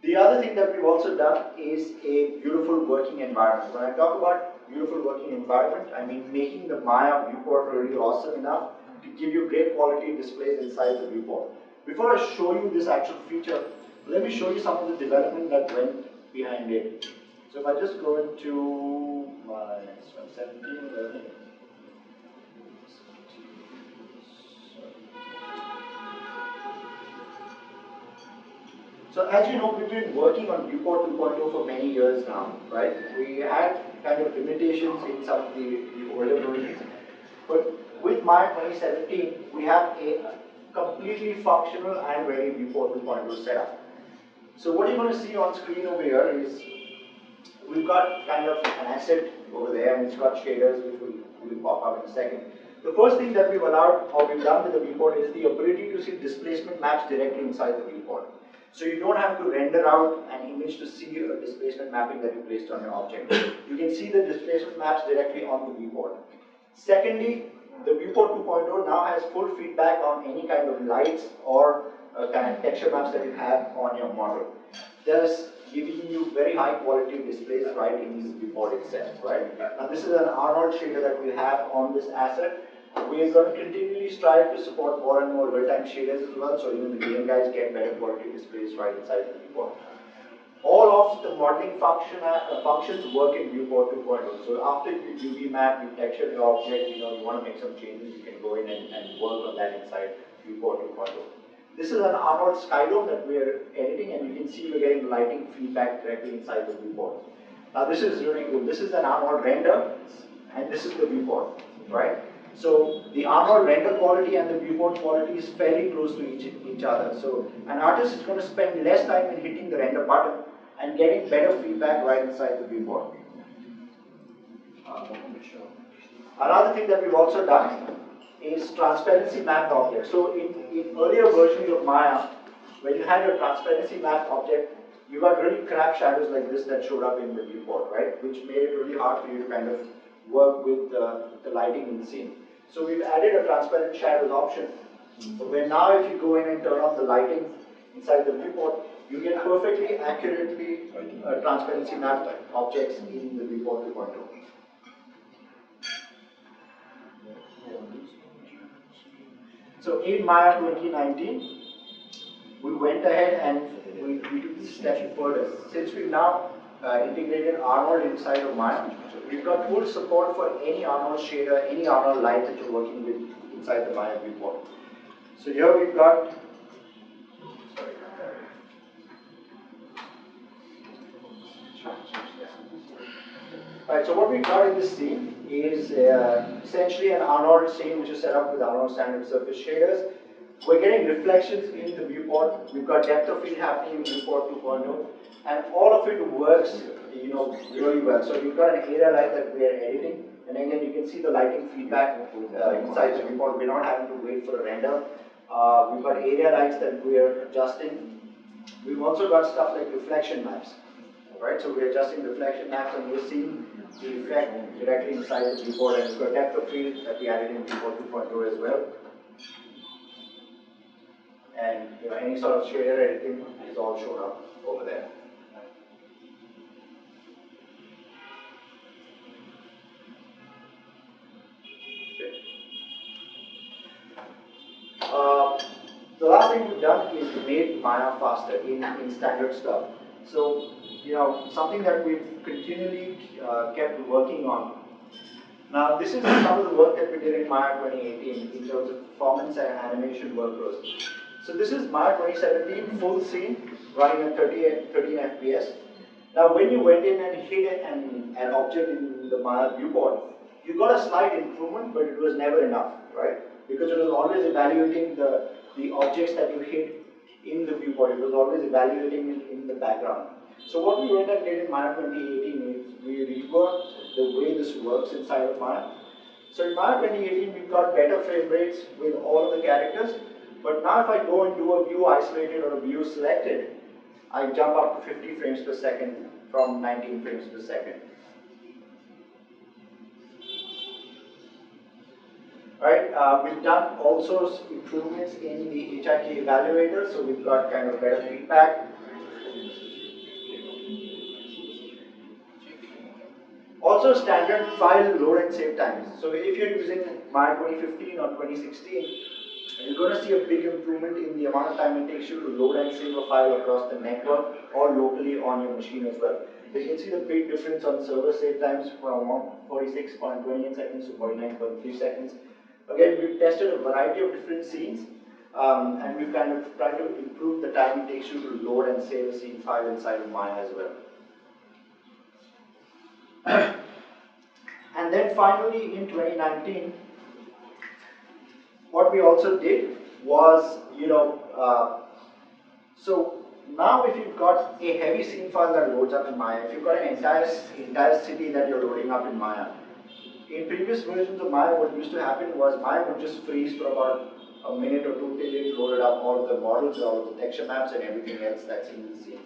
The other thing that we've also done is a beautiful working environment. When I talk about beautiful working environment, I mean making the Maya viewport really awesome enough to give you great quality displays inside the viewport. Before I show you this actual feature, let me show you some of the development that went behind it. So if I just go into my 17, so as you know, we've been working on Viewport 2.0 for many years now, right? We had kind of limitations in some of the older versions, but with Maya 2017, we have a completely functional and ready Viewport 2.0 setup. So what you're going to see on screen over here is we've got kind of an asset over there, and it's got shaders which will pop up in a second. The first thing that we've allowed or we've done with the viewport is the ability to see displacement maps directly inside the viewport. So you don't have to render out an image to see a displacement mapping that you placed on your object. You can see the displacement maps directly on the viewport. Secondly, the Viewport 2.0 now has full feedback on any kind of lights or kind of texture maps that you have on your model, thus giving you very high quality displays right in the viewport itself, right? Now this is an Arnold shader that we have on this asset. We are going to continually strive to support more and more real-time shaders as well, so even the game guys get better quality displays right inside the viewport. All of the modeling functions work in Viewport 2.0. So after you UV map, you texture the object, you want to make some changes, you can go in and work on that inside Viewport 2.0. This is an Arnold Skydome that we are editing, and you can see we're getting lighting feedback directly inside the viewport. Now this is really cool. This is an Arnold Render, and this is the viewport, right? So the Arnold Render quality and the viewport quality is fairly close to each other. So an artist is going to spend less time in hitting the render button and getting better feedback right inside the viewport. Another thing that we've also done is transparency mapped objects. So in earlier versions of Maya, when you had your transparency mapped object, you got really crap shadows like this that showed up in the viewport, right? Which made it really hard for you to kind of work with the lighting in the scene. So we've added a transparent shadows option, where now if you go in and turn off the lighting inside the viewport, you get perfectly accurately transparency mapped objects in the viewport 2.0. So in Maya 2019, we went ahead and we took this step further. Since we've now integrated Arnold inside of Maya, we've got full support for any Arnold shader, any Arnold light that you're working with inside the Maya viewport. So here we've got, Right, so what we've got in this scene is essentially an Arnold scene which is set up with Arnold standard surface shaders. We're getting reflections in the viewport. We've got depth of field happening in viewport 2.0, and all of it works, really well. So we've got an area light that we are editing, and again you can see the lighting feedback inside the viewport. We're not having to wait for a render. We've got area lights that we are adjusting. We've also got stuff like reflection maps. Right, so we're adjusting reflection maps, and we're seeing the effect directly inside the viewport, and we've got depth of field that we added in viewport 2.0 as well. And any sort of shader editing is all shown up over there. last thing we've done is made Maya faster in standard stuff. So, something that we've continually kept working on. Now, this is some of the work that we did in Maya 2018 in terms of performance and animation workflows. So this is Maya 2017, full scene, running at 13 FPS. Now, when you went in and hit an object in the Maya viewport, you got a slight improvement, but it was never enough, right? Because it was always evaluating the objects that you hit in the viewport. It was always evaluating it in the background. So what we went and did in Maya 2018 is we reworked the way this works inside of Maya. So in Maya 2018, we've got better frame rates with all of the characters. But now if I go and do a view isolated or a view selected, I jump up to 50 frames per second from 19 frames per second. Right, we've done also improvements in the HIK evaluator, so we've got kind of better feedback. Also standard file load and save times. So if you're using Maya 2015 or 2016, you're going to see a big improvement in the amount of time it takes you to load and save a file across the network or locally on your machine as well. So you can see the big difference on server save times from 46.28 seconds to 49.3 seconds. Again, we've tested a variety of different scenes and we've kind of tried to improve the time it takes you to load and save a scene file inside of Maya as well. And then finally in 2019, what we also did was, so now if you've got a heavy scene file that loads up in Maya, if you've got an entire city that you're loading up in Maya, in previous versions of Maya, what used to happen was Maya would just freeze for about a minute or two till it loaded up all of the models, all of the texture maps and everything else that's in the scene.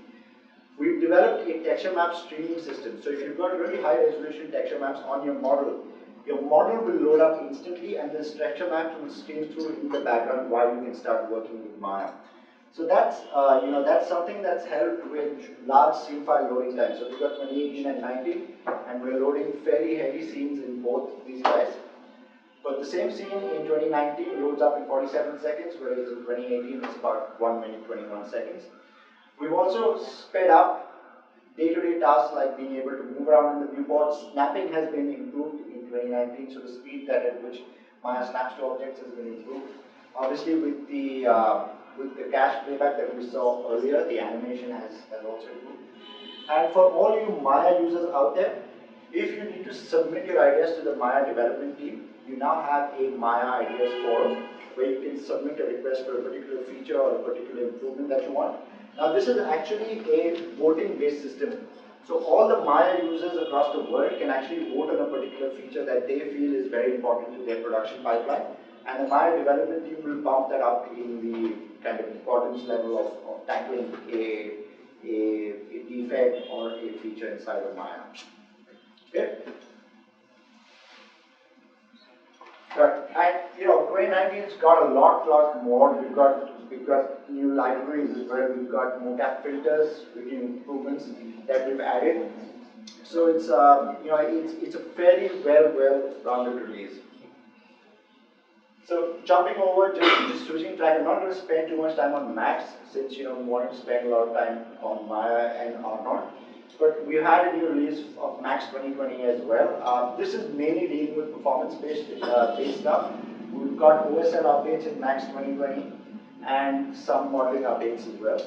We've developed a texture map streaming system. So if you've got really high resolution texture maps on your model will load up instantly and the texture maps will stream through in the background while you can start working with Maya. So that's that's something that's helped with large scene file loading time. So we've got 2018 and 19, and we're loading fairly heavy scenes in both these guys. But the same scene in 2019 loads up in 47 seconds, whereas in 2018 it's about 1 minute 21 seconds. We've also sped up day-to-day tasks like being able to move around in the viewport. Snapping has been improved in 2019, so the speed at which Maya snaps to objects has been improved. Obviously, with the cache playback that we saw earlier, the animation has also improved. And for all you Maya users out there, if you need to submit your ideas to the Maya development team, you now have a Maya ideas forum where you can submit a request for a particular feature or a particular improvement that you want. Now this is actually a voting based system. So all the Maya users across the world can actually vote on a particular feature that they feel is very important to their production pipeline. And the Maya development team will bump that up in the kind of importance level of tackling a defect or a feature inside of Maya. Okay? Right. And 2019's got a lot more. We've got new libraries as well. We've got mocap filters, with improvements that we've added. So it's it's a fairly well-rounded release. So jumping over, just switching track. I'm not going to spend too much time on Max since we wanted to spend a lot of time on Maya and Arnold. But we had a new release of Max 2020 as well. This is mainly dealing with performance-based stuff. We've got OSL updates in Max 2020 and some modeling updates as well.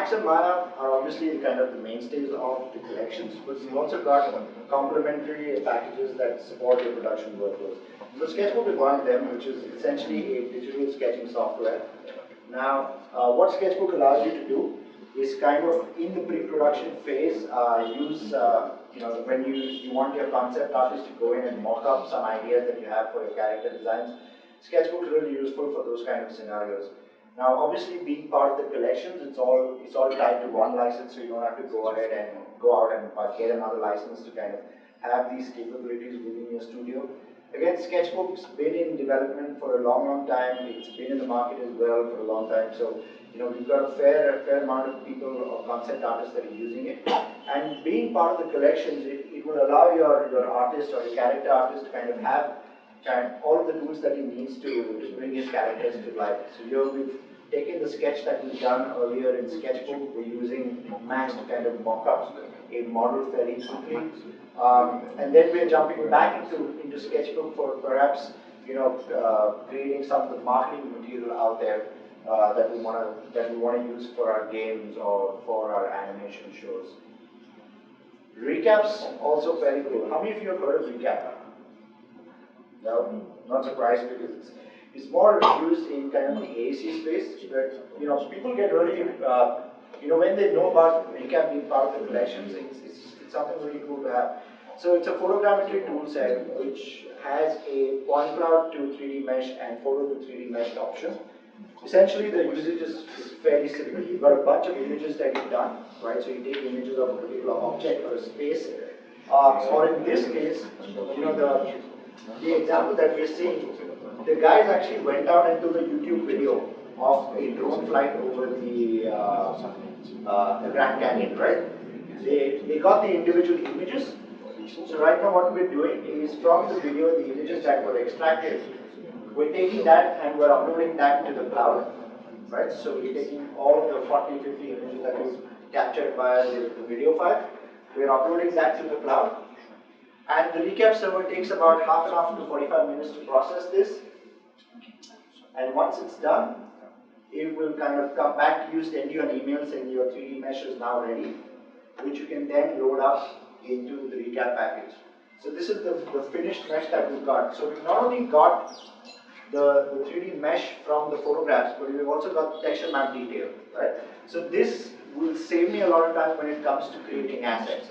Max and Maya are obviously kind of the mainstays of the collections, but we've also got complementary packages that support your production workflows. So Sketchbook is one of them, which is essentially a digital sketching software. Now, what Sketchbook allows you to do is kind of in the pre-production phase, use, when you want your concept artist to go in and mock up some ideas that you have for your character designs, Sketchbook is really useful for those kind of scenarios. Now, obviously, being part of the collections, it's all tied to one license, so you don't have to go ahead and go out and get another license to kind of have these capabilities within your studio. Again, Sketchbook's been in development for a long time. It's been in the market as well for a long time. So, we've got a fair amount of people or concept artists that are using it. And being part of the collections, it will allow your artist or your character artist to kind of have all of the tools that he needs to bring his characters to life. So here we've taken the sketch that we've done earlier in Sketchbook. We're using Max to kind of mock up a model fairly quickly. And then we're jumping back into Sketchbook for perhaps creating some of the marketing material out there that we want to use for our games or for our animation shows. Recaps also very cool. How many of you have heard of recap? No, not surprised because it's more used in kind of the AAC space. But people get really when they know about recap being part of the collections, it's something really cool to have. So it's a photogrammetry tool set which has a point cloud to 3D mesh and photo to 3D mesh option. Essentially, the usage is fairly simple. You've got a bunch of images that you've done, right? So you take images of a particular object or a space, or in this case, the example that we're seeing, the guys actually went out and took a YouTube video of a drone flight over the Grand Canyon, right? They got the individual images. So right now what we're doing is from the video, the images that were extracted, we're taking that and we're uploading that to the cloud, right? So we're taking all of the 40, 50 images that we've captured via the video file, we're uploading that to the cloud. And the recap server takes about half an hour to 45 minutes to process this. And once it's done, it will kind of come back to you, send you an email saying your 3D mesh is now ready, which you can then load up into the recap package. So this is the finished mesh that we've got. So we've not only got the 3D mesh from the photographs, but we've also got texture map detail, right? So this will save me a lot of time when it comes to creating assets.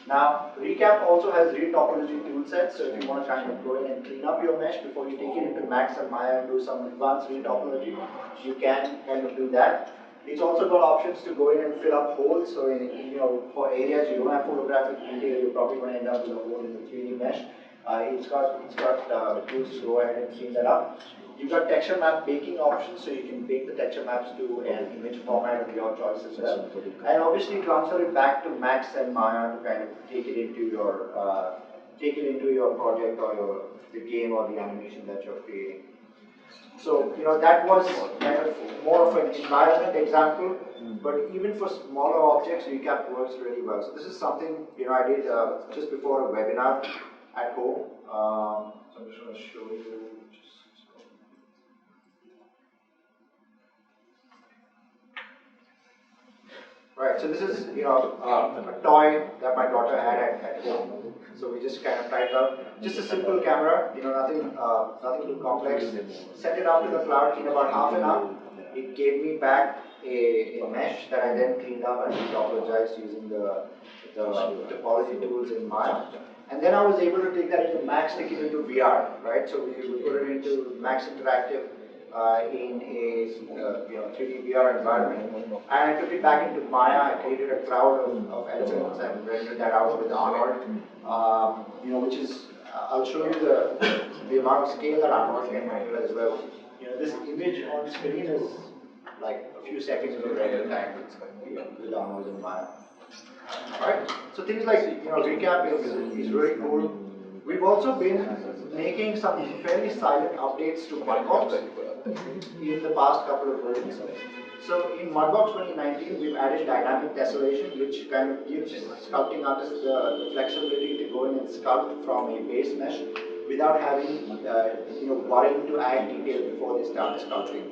Now, Recap also has retopology toolsets, so if you want to kind of go in and clean up your mesh before you take it into Max and Maya and do some advanced retopology, you can kind of do that. It's also got options to go in and fill up holes, so for areas you don't have photographic detail, you're probably going to end up with a hole in the 3D mesh. It's got tools to go ahead and clean that up. You've got texture map baking options, so you can bake the texture maps to an image format of your choice as well. And obviously transfer it back to Max and Maya to kind of take it into your project or the game or the animation that you're creating. So that was kind of more of an environment example, but even for smaller objects, Recap works really well. So this is something I did just before a webinar at home. So I'm just going to show you. Right, so this is a toy that my daughter had at home. So we just kind of tried it out. Just a simple camera, nothing too complex. Set it up to the cloud in about half an hour. It gave me back a mesh that I then cleaned up and retopologized using the topology tools in Maya. And then I was able to take that into Max, take it into VR, right? So we put it into Max Interactive in a 3D VR environment. And I took it back into Maya. I created a crowd of elephants and rendered that out with Arnold, which is, I'll show you the amount of scale that Arnold can handle as well. This image on screen is like a few seconds of render time with Arnold in Maya. Alright, so things like Recap is really cool. We've also been making some fairly silent updates to Mudbox in the past couple of versions. So in Mudbox 2019, we've added dynamic tessellation, which kind of gives sculpting artists the flexibility to go in and sculpt from a base mesh without having worrying to add detail before they start sculpting.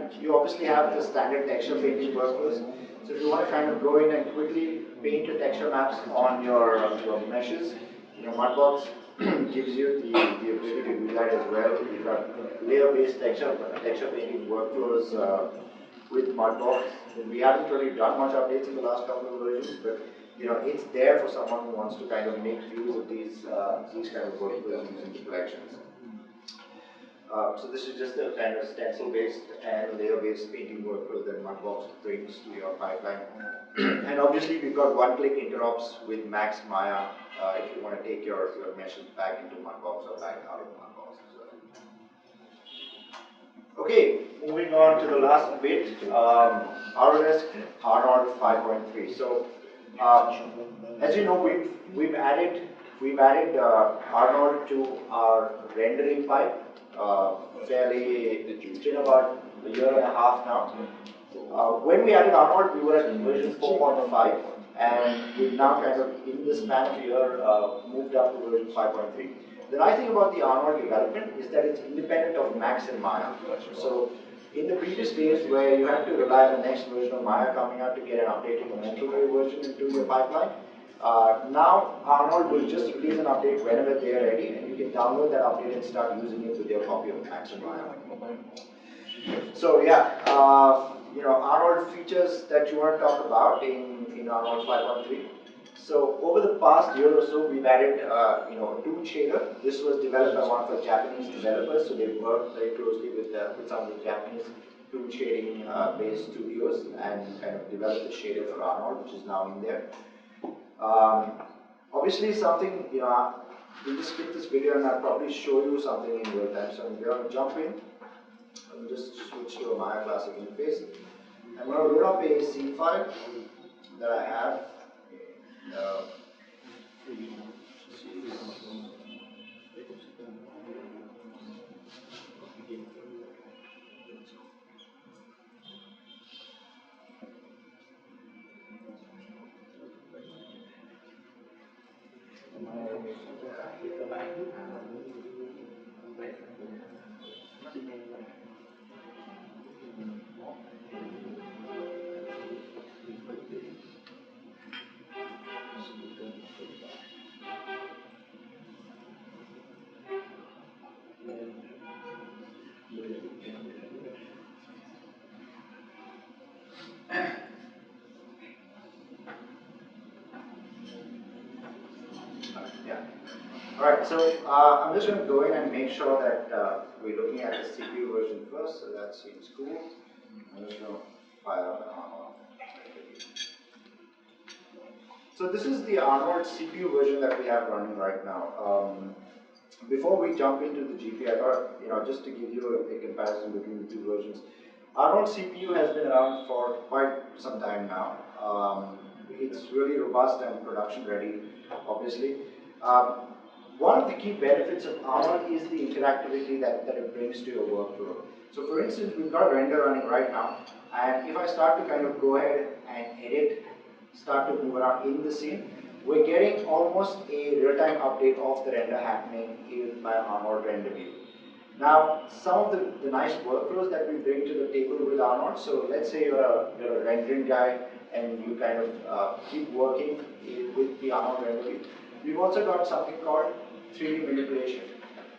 And you obviously have the standard texture painting workflows. So if you want to kind of go in and quickly paint your texture maps on your meshes, Mudbox gives you the ability to do that as well. You've got layer-based texture painting workflows with Mudbox. We haven't really done much updates in the last couple of versions, but it's there for someone who wants to kind of make use of these kind of workflows using the collections. So this is just a kind of stencil-based and layer-based painting workflow that Mudbox brings to your pipeline. And obviously, we've got one-click interrupts with Max Maya if you want to take your meshes back into Mudbox or back out of Mudbox as well. Okay, moving on to the last bit, Autodesk Arnold 5.3. So, as you know, we've added Arnold to our rendering pipe. It's been about a year and a half now. When we added Arnold, we were at version 4.5, and we've now kind of, in the span of a year, moved up to version 5.3. The nice thing about the Arnold development is that it's independent of Max and Maya. So, in the previous days where you had to rely on the next version of Maya coming out to get an updated momentum version into your pipeline, now Arnold will just release an update whenever they are ready, and you can download that update and start using it with your copy of Max and Maya. So yeah, Arnold features that you want to talk about in Arnold 5.3. So over the past year or so, we've added a tool shader. This was developed by one of our Japanese developers, so they've worked very closely with some of the Japanese tool shading based studios and kind of developed the shader for Arnold, which is now in there. Obviously, something we'll just skip this video and I'll probably show you something in real time. So I'm going to jump in. I'll just switch to a Maya Classic interface. I'm going to load up a scene file that I have. Alright, so I'm just going to go in and make sure that we're looking at the CPU version first, so that seems cool. I'm just going to fire up an Arnold. So this is the Arnold CPU version that we have running right now. Before we jump into the GPU, I thought, just to give you a comparison between the two versions. Arnold CPU has been around for quite some time now. It's really robust and production ready, obviously. One of the key benefits of Arnold is the interactivity that it brings to your workflow. So for instance, we've got a render running right now, and if I start to kind of go ahead and edit, start to move around in the scene, we're getting almost a real-time update of the render happening in my Arnold render view. Now, some of the nice workflows that we bring to the table with Arnold, so let's say you're a rendering guy and you kind of keep working with the Arnold render view. We've also got something called 3D manipulation.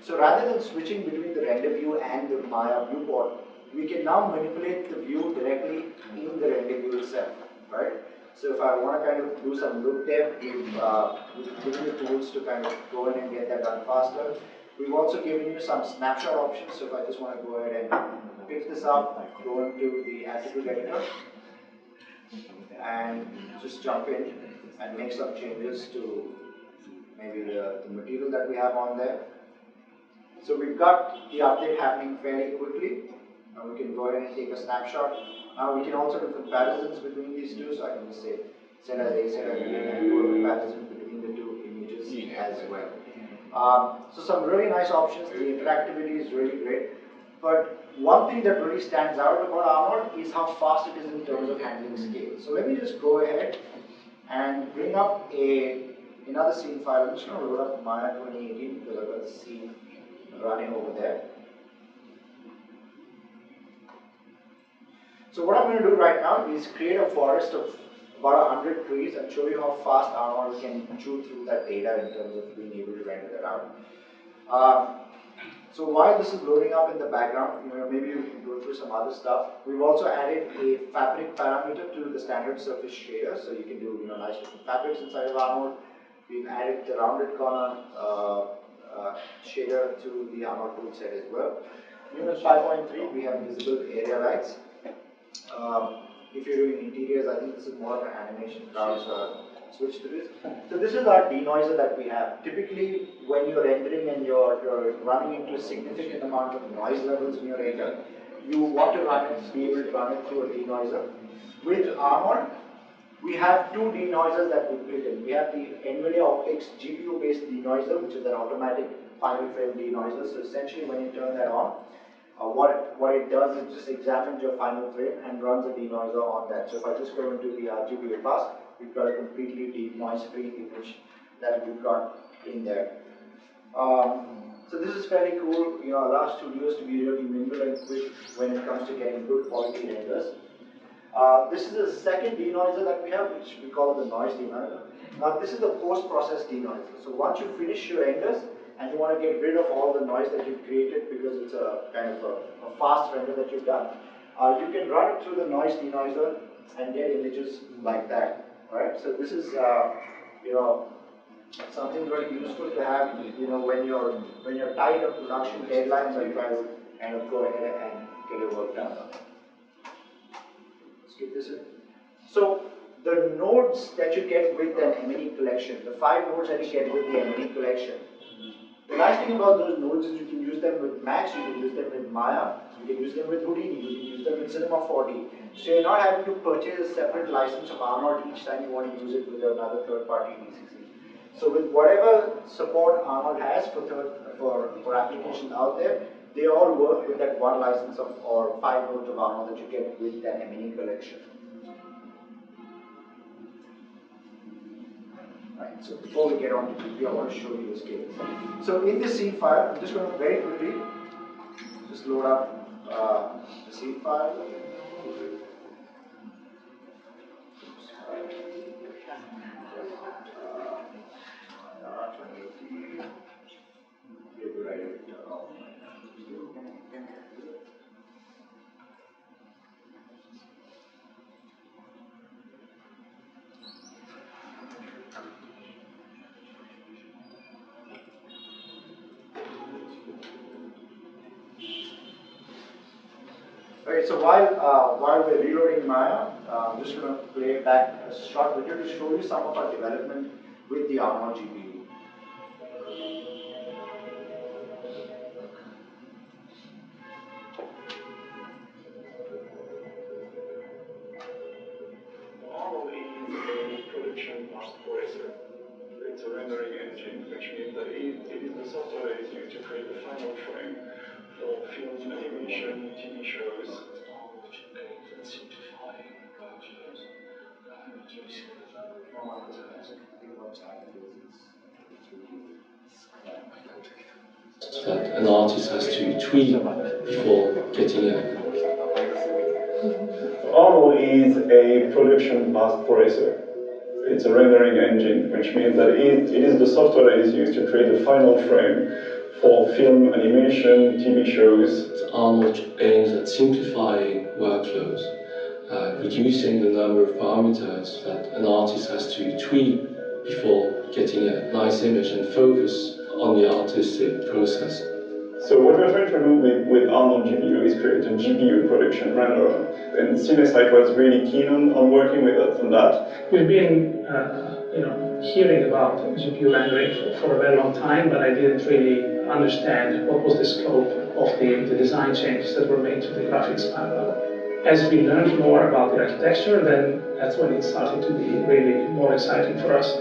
So rather than switching between the render view and the Maya viewport, we can now manipulate the view directly in the render view itself, right? So if I want to kind of do some look depth, we've given you tools to kind of go in and get that done faster. We've also given you some snapshot options. So if I just want to go ahead and pick this up, go into the attribute editor, and just jump in and make some changes to maybe the material that we have on there. So we've got the update happening fairly quickly. Now we can go ahead and take a snapshot. Now we can also do comparisons between these two. So I can just say set as A, set as B, and do a comparison between the two images as well. So some really nice options. The interactivity is really great. But one thing that really stands out about Arnold is how fast it is in terms of handling scale. So let me just go ahead and bring up another scene file. I'm just going to load up Maya 2018 because I've got the scene running over there. So what I'm going to do right now is create a forest of about 100 trees and show you how fast Arnold can chew through that data in terms of being able to render that out. So while this is loading up in the background, maybe we can go through some other stuff. We've also added a fabric parameter to the standard surface shader, so you can do nice different fabrics inside of Arnold. We've added the rounded corner shader to the Arnold tool set as well. Unit 5.3, we have visible area lights. If you're doing interiors, I think this is more of an animation crowd, so switch to this. So this is our denoiser that we have. Typically, when you're rendering and you're running into a significant amount of noise levels in your render, you want to be able to run it through a denoiser. With Arnold, we have two denoisers that we built in. We have the NVIDIA Optics GPU-based denoiser, which is an automatic final frame denoiser. So essentially, when you turn that on, what it does is just examines your final frame and runs a denoiser on that. So if I just go into the RGB pass, we've got a completely noise-free image that we've got in there. So this is fairly cool. Allows studios to be really nimble and quick when it comes to getting good quality renders. This is the second denoiser that we have, which we call the noise denoiser. Now this is the post-process denoiser. So once you finish your renders, and you want to get rid of all the noise that you've created because it's a kind of a fast render that you've done, you can run it through the noise denoiser and get images like that. Alright, so this is something very useful to have when you're tight of production deadlines and try to kind of go ahead and get your work done. Let's get this in. So the nodes that you get with an M&E collection, the 5 nodes that you get with the M&E collection. The nice thing about those nodes is you can use them with Max, you can use them with Maya, you can use them with Houdini, you can use them with Cinema 4D. So you're not having to purchase a separate license of Arnold each time you want to use it with another third-party DCC. So with whatever support Arnold has for applications out there, they all work with that one license or 5 nodes of Arnold that you get with that M&E collection. Right, so before we get on to GPU, I want to show you the scale. So in this scene file, I'm just going to very quickly just load up the scene file. Okay, so while we're reloading Maya, I'm just going to play back a short video to show you some of our development with the Arnold GPU. Arnold is a production mask processor. It's a rendering engine, which means that it is the software that is used to create the final frame for film, animation, TV shows. Arnold aims at simplifying workflows, reducing the number of parameters. That an artist has to tweak before getting it. Arnold is a production mask processor. It's a rendering engine, which means that it is the software that is used to create the final frame for film, animation, TV shows. Arnold aims at simplifying workflows, reducing the number of parameters that an artist has to tweak before getting a nice image and focus on the artistic process. So what we're trying to do with Arnold GPU is create a GPU production renderer. And CineSite was really keen on working with us on that. We've been hearing about GPU rendering for a very long time, but I didn't really understand what was the scope of the design changes that were made to the graphics panel. As we learned more about the architecture, then that's when it started to be really more exciting for us.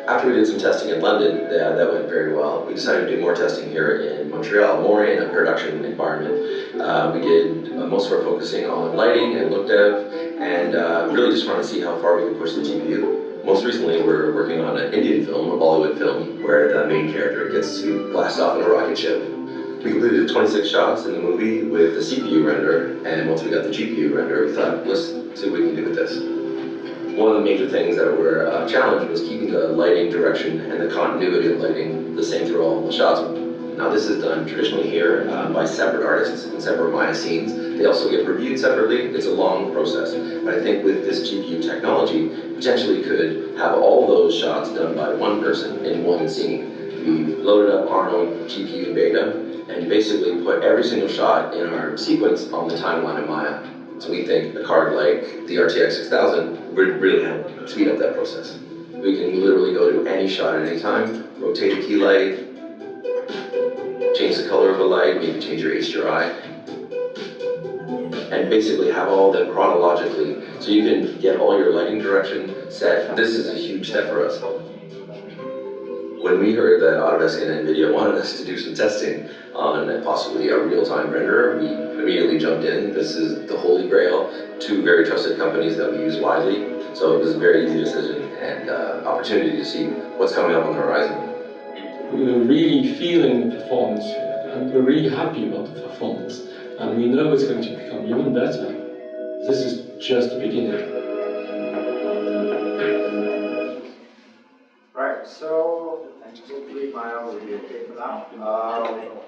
After we did some testing in London, that went very well. We decided to do more testing here in Montreal, more in a production environment. We did most of our focusing on lighting and look dev, and really just wanted to see how far we could push the GPU. Most recently, we're working on an Indian film, a Bollywood film, where the main character gets to blast off in a rocket ship. We completed 26 shots in the movie with the CPU render, and once we got the GPU render, we thought, let's see what we can do with this. One of the major things that were a challenge was keeping the lighting direction and the continuity of lighting the same through all the shots. Now this is done traditionally here by separate artists and separate Maya scenes. They also get reviewed separately. It's a long process. But I think with this GPU technology, potentially could have all those shots done by one person in one scene. We loaded up Arnold GPU beta and basically put every single shot in our sequence on the timeline of Maya. So we think a card like the RTX 6000 would really help speed up that process. We can literally go to any shot at any time, rotate a key light, change the color of a light, maybe change your HDRI, and basically have all of them chronologically so you can get all your lighting direction set. This is a huge step for us. When we heard that Autodesk and NVIDIA wanted us to do some testing on possibly a real-time renderer, we immediately jumped in. This is the holy grail, two very trusted companies that we use widely. So it was a very easy decision and opportunity to see what's coming up on the horizon. We're really feeling the performance here, and we're really happy about the performance, and we know it's going to become even better. This is just the beginning. Right, so hopefully Maya will be okay for now.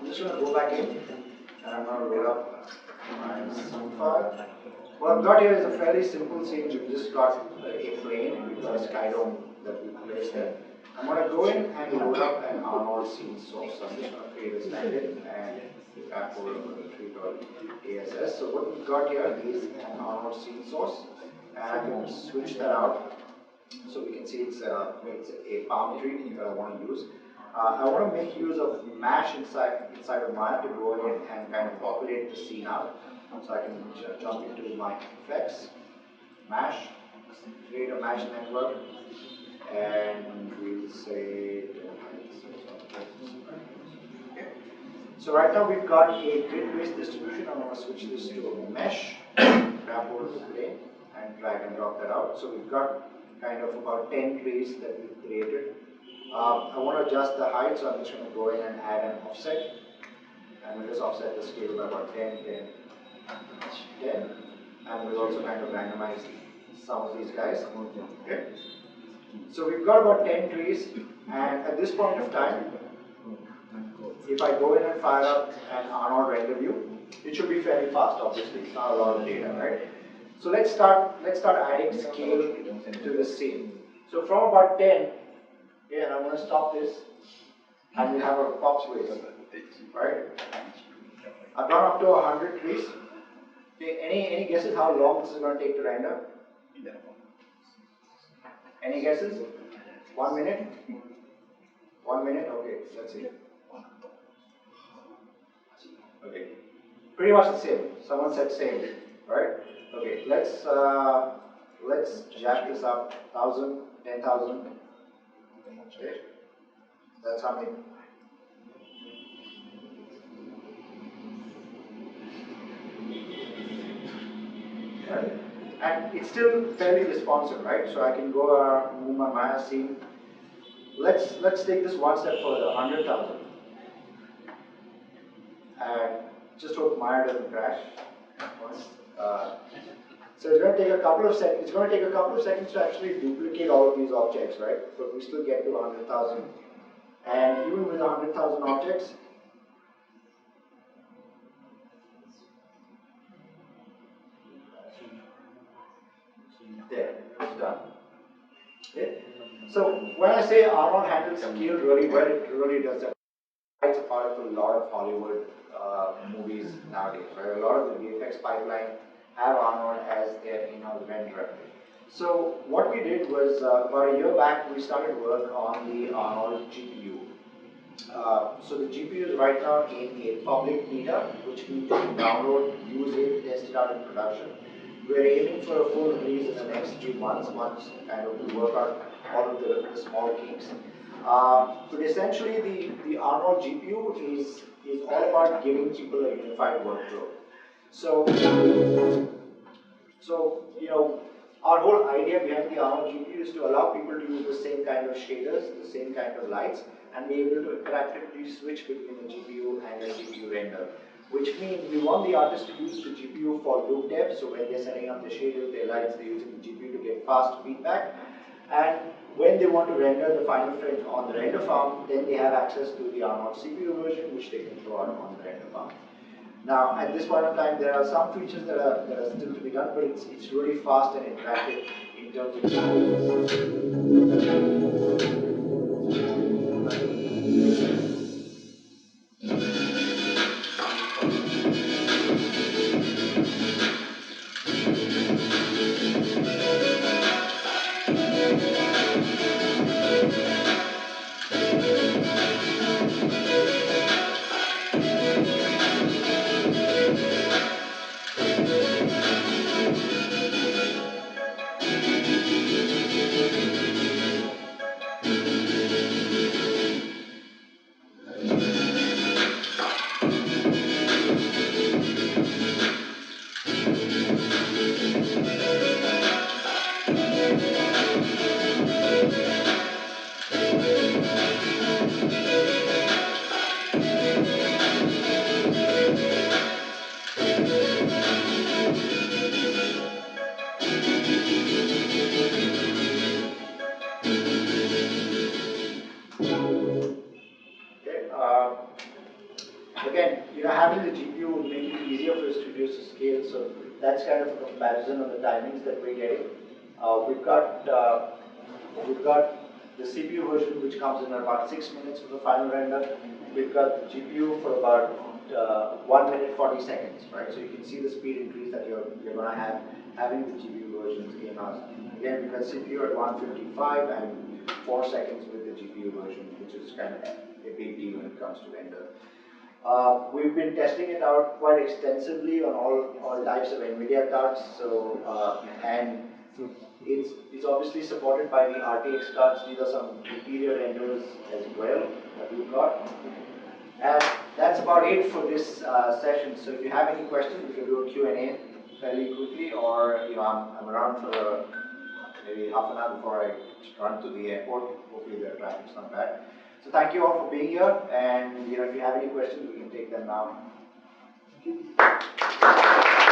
I'm just going to go back in and I'm going to load up my scene file. What I've got here is a fairly simple scene. We've just got a plane and we've got a sky dome that we placed there. I'm going to go in and load up an Arnold scene source. So I'm just going to create a standard and that folder for the treat.ass. So what we've got here is an Arnold scene source, and I'm going to switch that out so we can see it's a palm tree that I want to use. I want to make use of mesh inside of Maya to go in and kind of populate the scene out. So I can jump into my effects, mesh, create a mesh network, and we'll say okay. So right now we've got a grid-based distribution. I'm going to switch this to a mesh, grab hold of the plane, and drag and drop that out. So we've got kind of about 10 trees that we've created. I want to adjust the height, so I'm just going to go in and add an offset. And we'll just offset the scale by about 10, 10, 10. And we'll also kind of randomize some of these guys. Okay. So we've got about 10 trees, and at this point of time, if I go in and fire up an Arnold render view, it should be fairly fast, obviously. It's not a lot of data, right? So let's start adding scale to the scene. So from about 10, okay, and I'm going to stop this, and we'll have a pop switch, right? I've gone up to 100 trees. Okay, any guesses how long this is going to take to render? Any guesses? 1 minute? 1 minute? Okay, let's see. Okay, pretty much the same. Someone said same, right? Okay, let's jack this up. 1,000, 10,000. Okay, that's how many. Right. And it's still fairly responsive, right? So I can go move my Maya scene. Let's take this one step further, 100,000. And just hope Maya doesn't crash. So it's going to take a couple of seconds. It's going to take a couple of seconds to actually duplicate all of these objects, right? But we still get to 100,000. And even with 100,000 objects, there, it's done. Okay? So when I say Arnold handles scale really well, it really does that. It's a part of a lot of Hollywood movies nowadays, right? A lot of the VFX pipeline have Arnold as their in-house renderer. So what we did was, about a year back, we started work on the Arnold GPU. So the GPU is right now in a public beta, which means you can download, use it, test it out in production. We're aiming for a full release in the next few months, once kind of we work out all of the small kinks. But essentially, the Arnold GPU is all about giving people a unified workflow. So you know, our whole idea behind the Arnold GPU is to allow people to use the same kind of shaders, the same kind of lights, and be able to interactively switch between the GPU and the GPU render. Which means we want the artist to use the GPU for loop dev, so when they're setting up the shader, their lights, they're using the GPU to get fast feedback. And when they want to render the final frames on the render farm, then they have access to the Arnold CPU version, which they can throw out on the render farm. Now, at this point of time, there are some features that are still to be done, but it's really fast and interactive in terms again, having the GPU will make it easier for studios to scale, so that's kind of a comparison of the timings that we're getting. We've got the CPU version, which comes in about 6 minutes for the final render. We've got the GPU for about 1 minute 40 seconds, right? So you can see the speed increase that you're going to have having the GPU versions in us. Again, we've got CPU at 155 and 4 seconds with the GPU version, which is kind of a big deal when it comes to render. We've been testing it out quite extensively on all types of NVIDIA cards. So and it's obviously supported by the RTX cards. These are some interior renders as well that we've got. And that's about it for this session. So if you have any questions, we can do a Q&A fairly quickly, or I'm around for maybe half an hour before I run to the airport. Hopefully the traffic's not bad. So thank you all for being here, and if you have any questions, we can take them now. Thank you.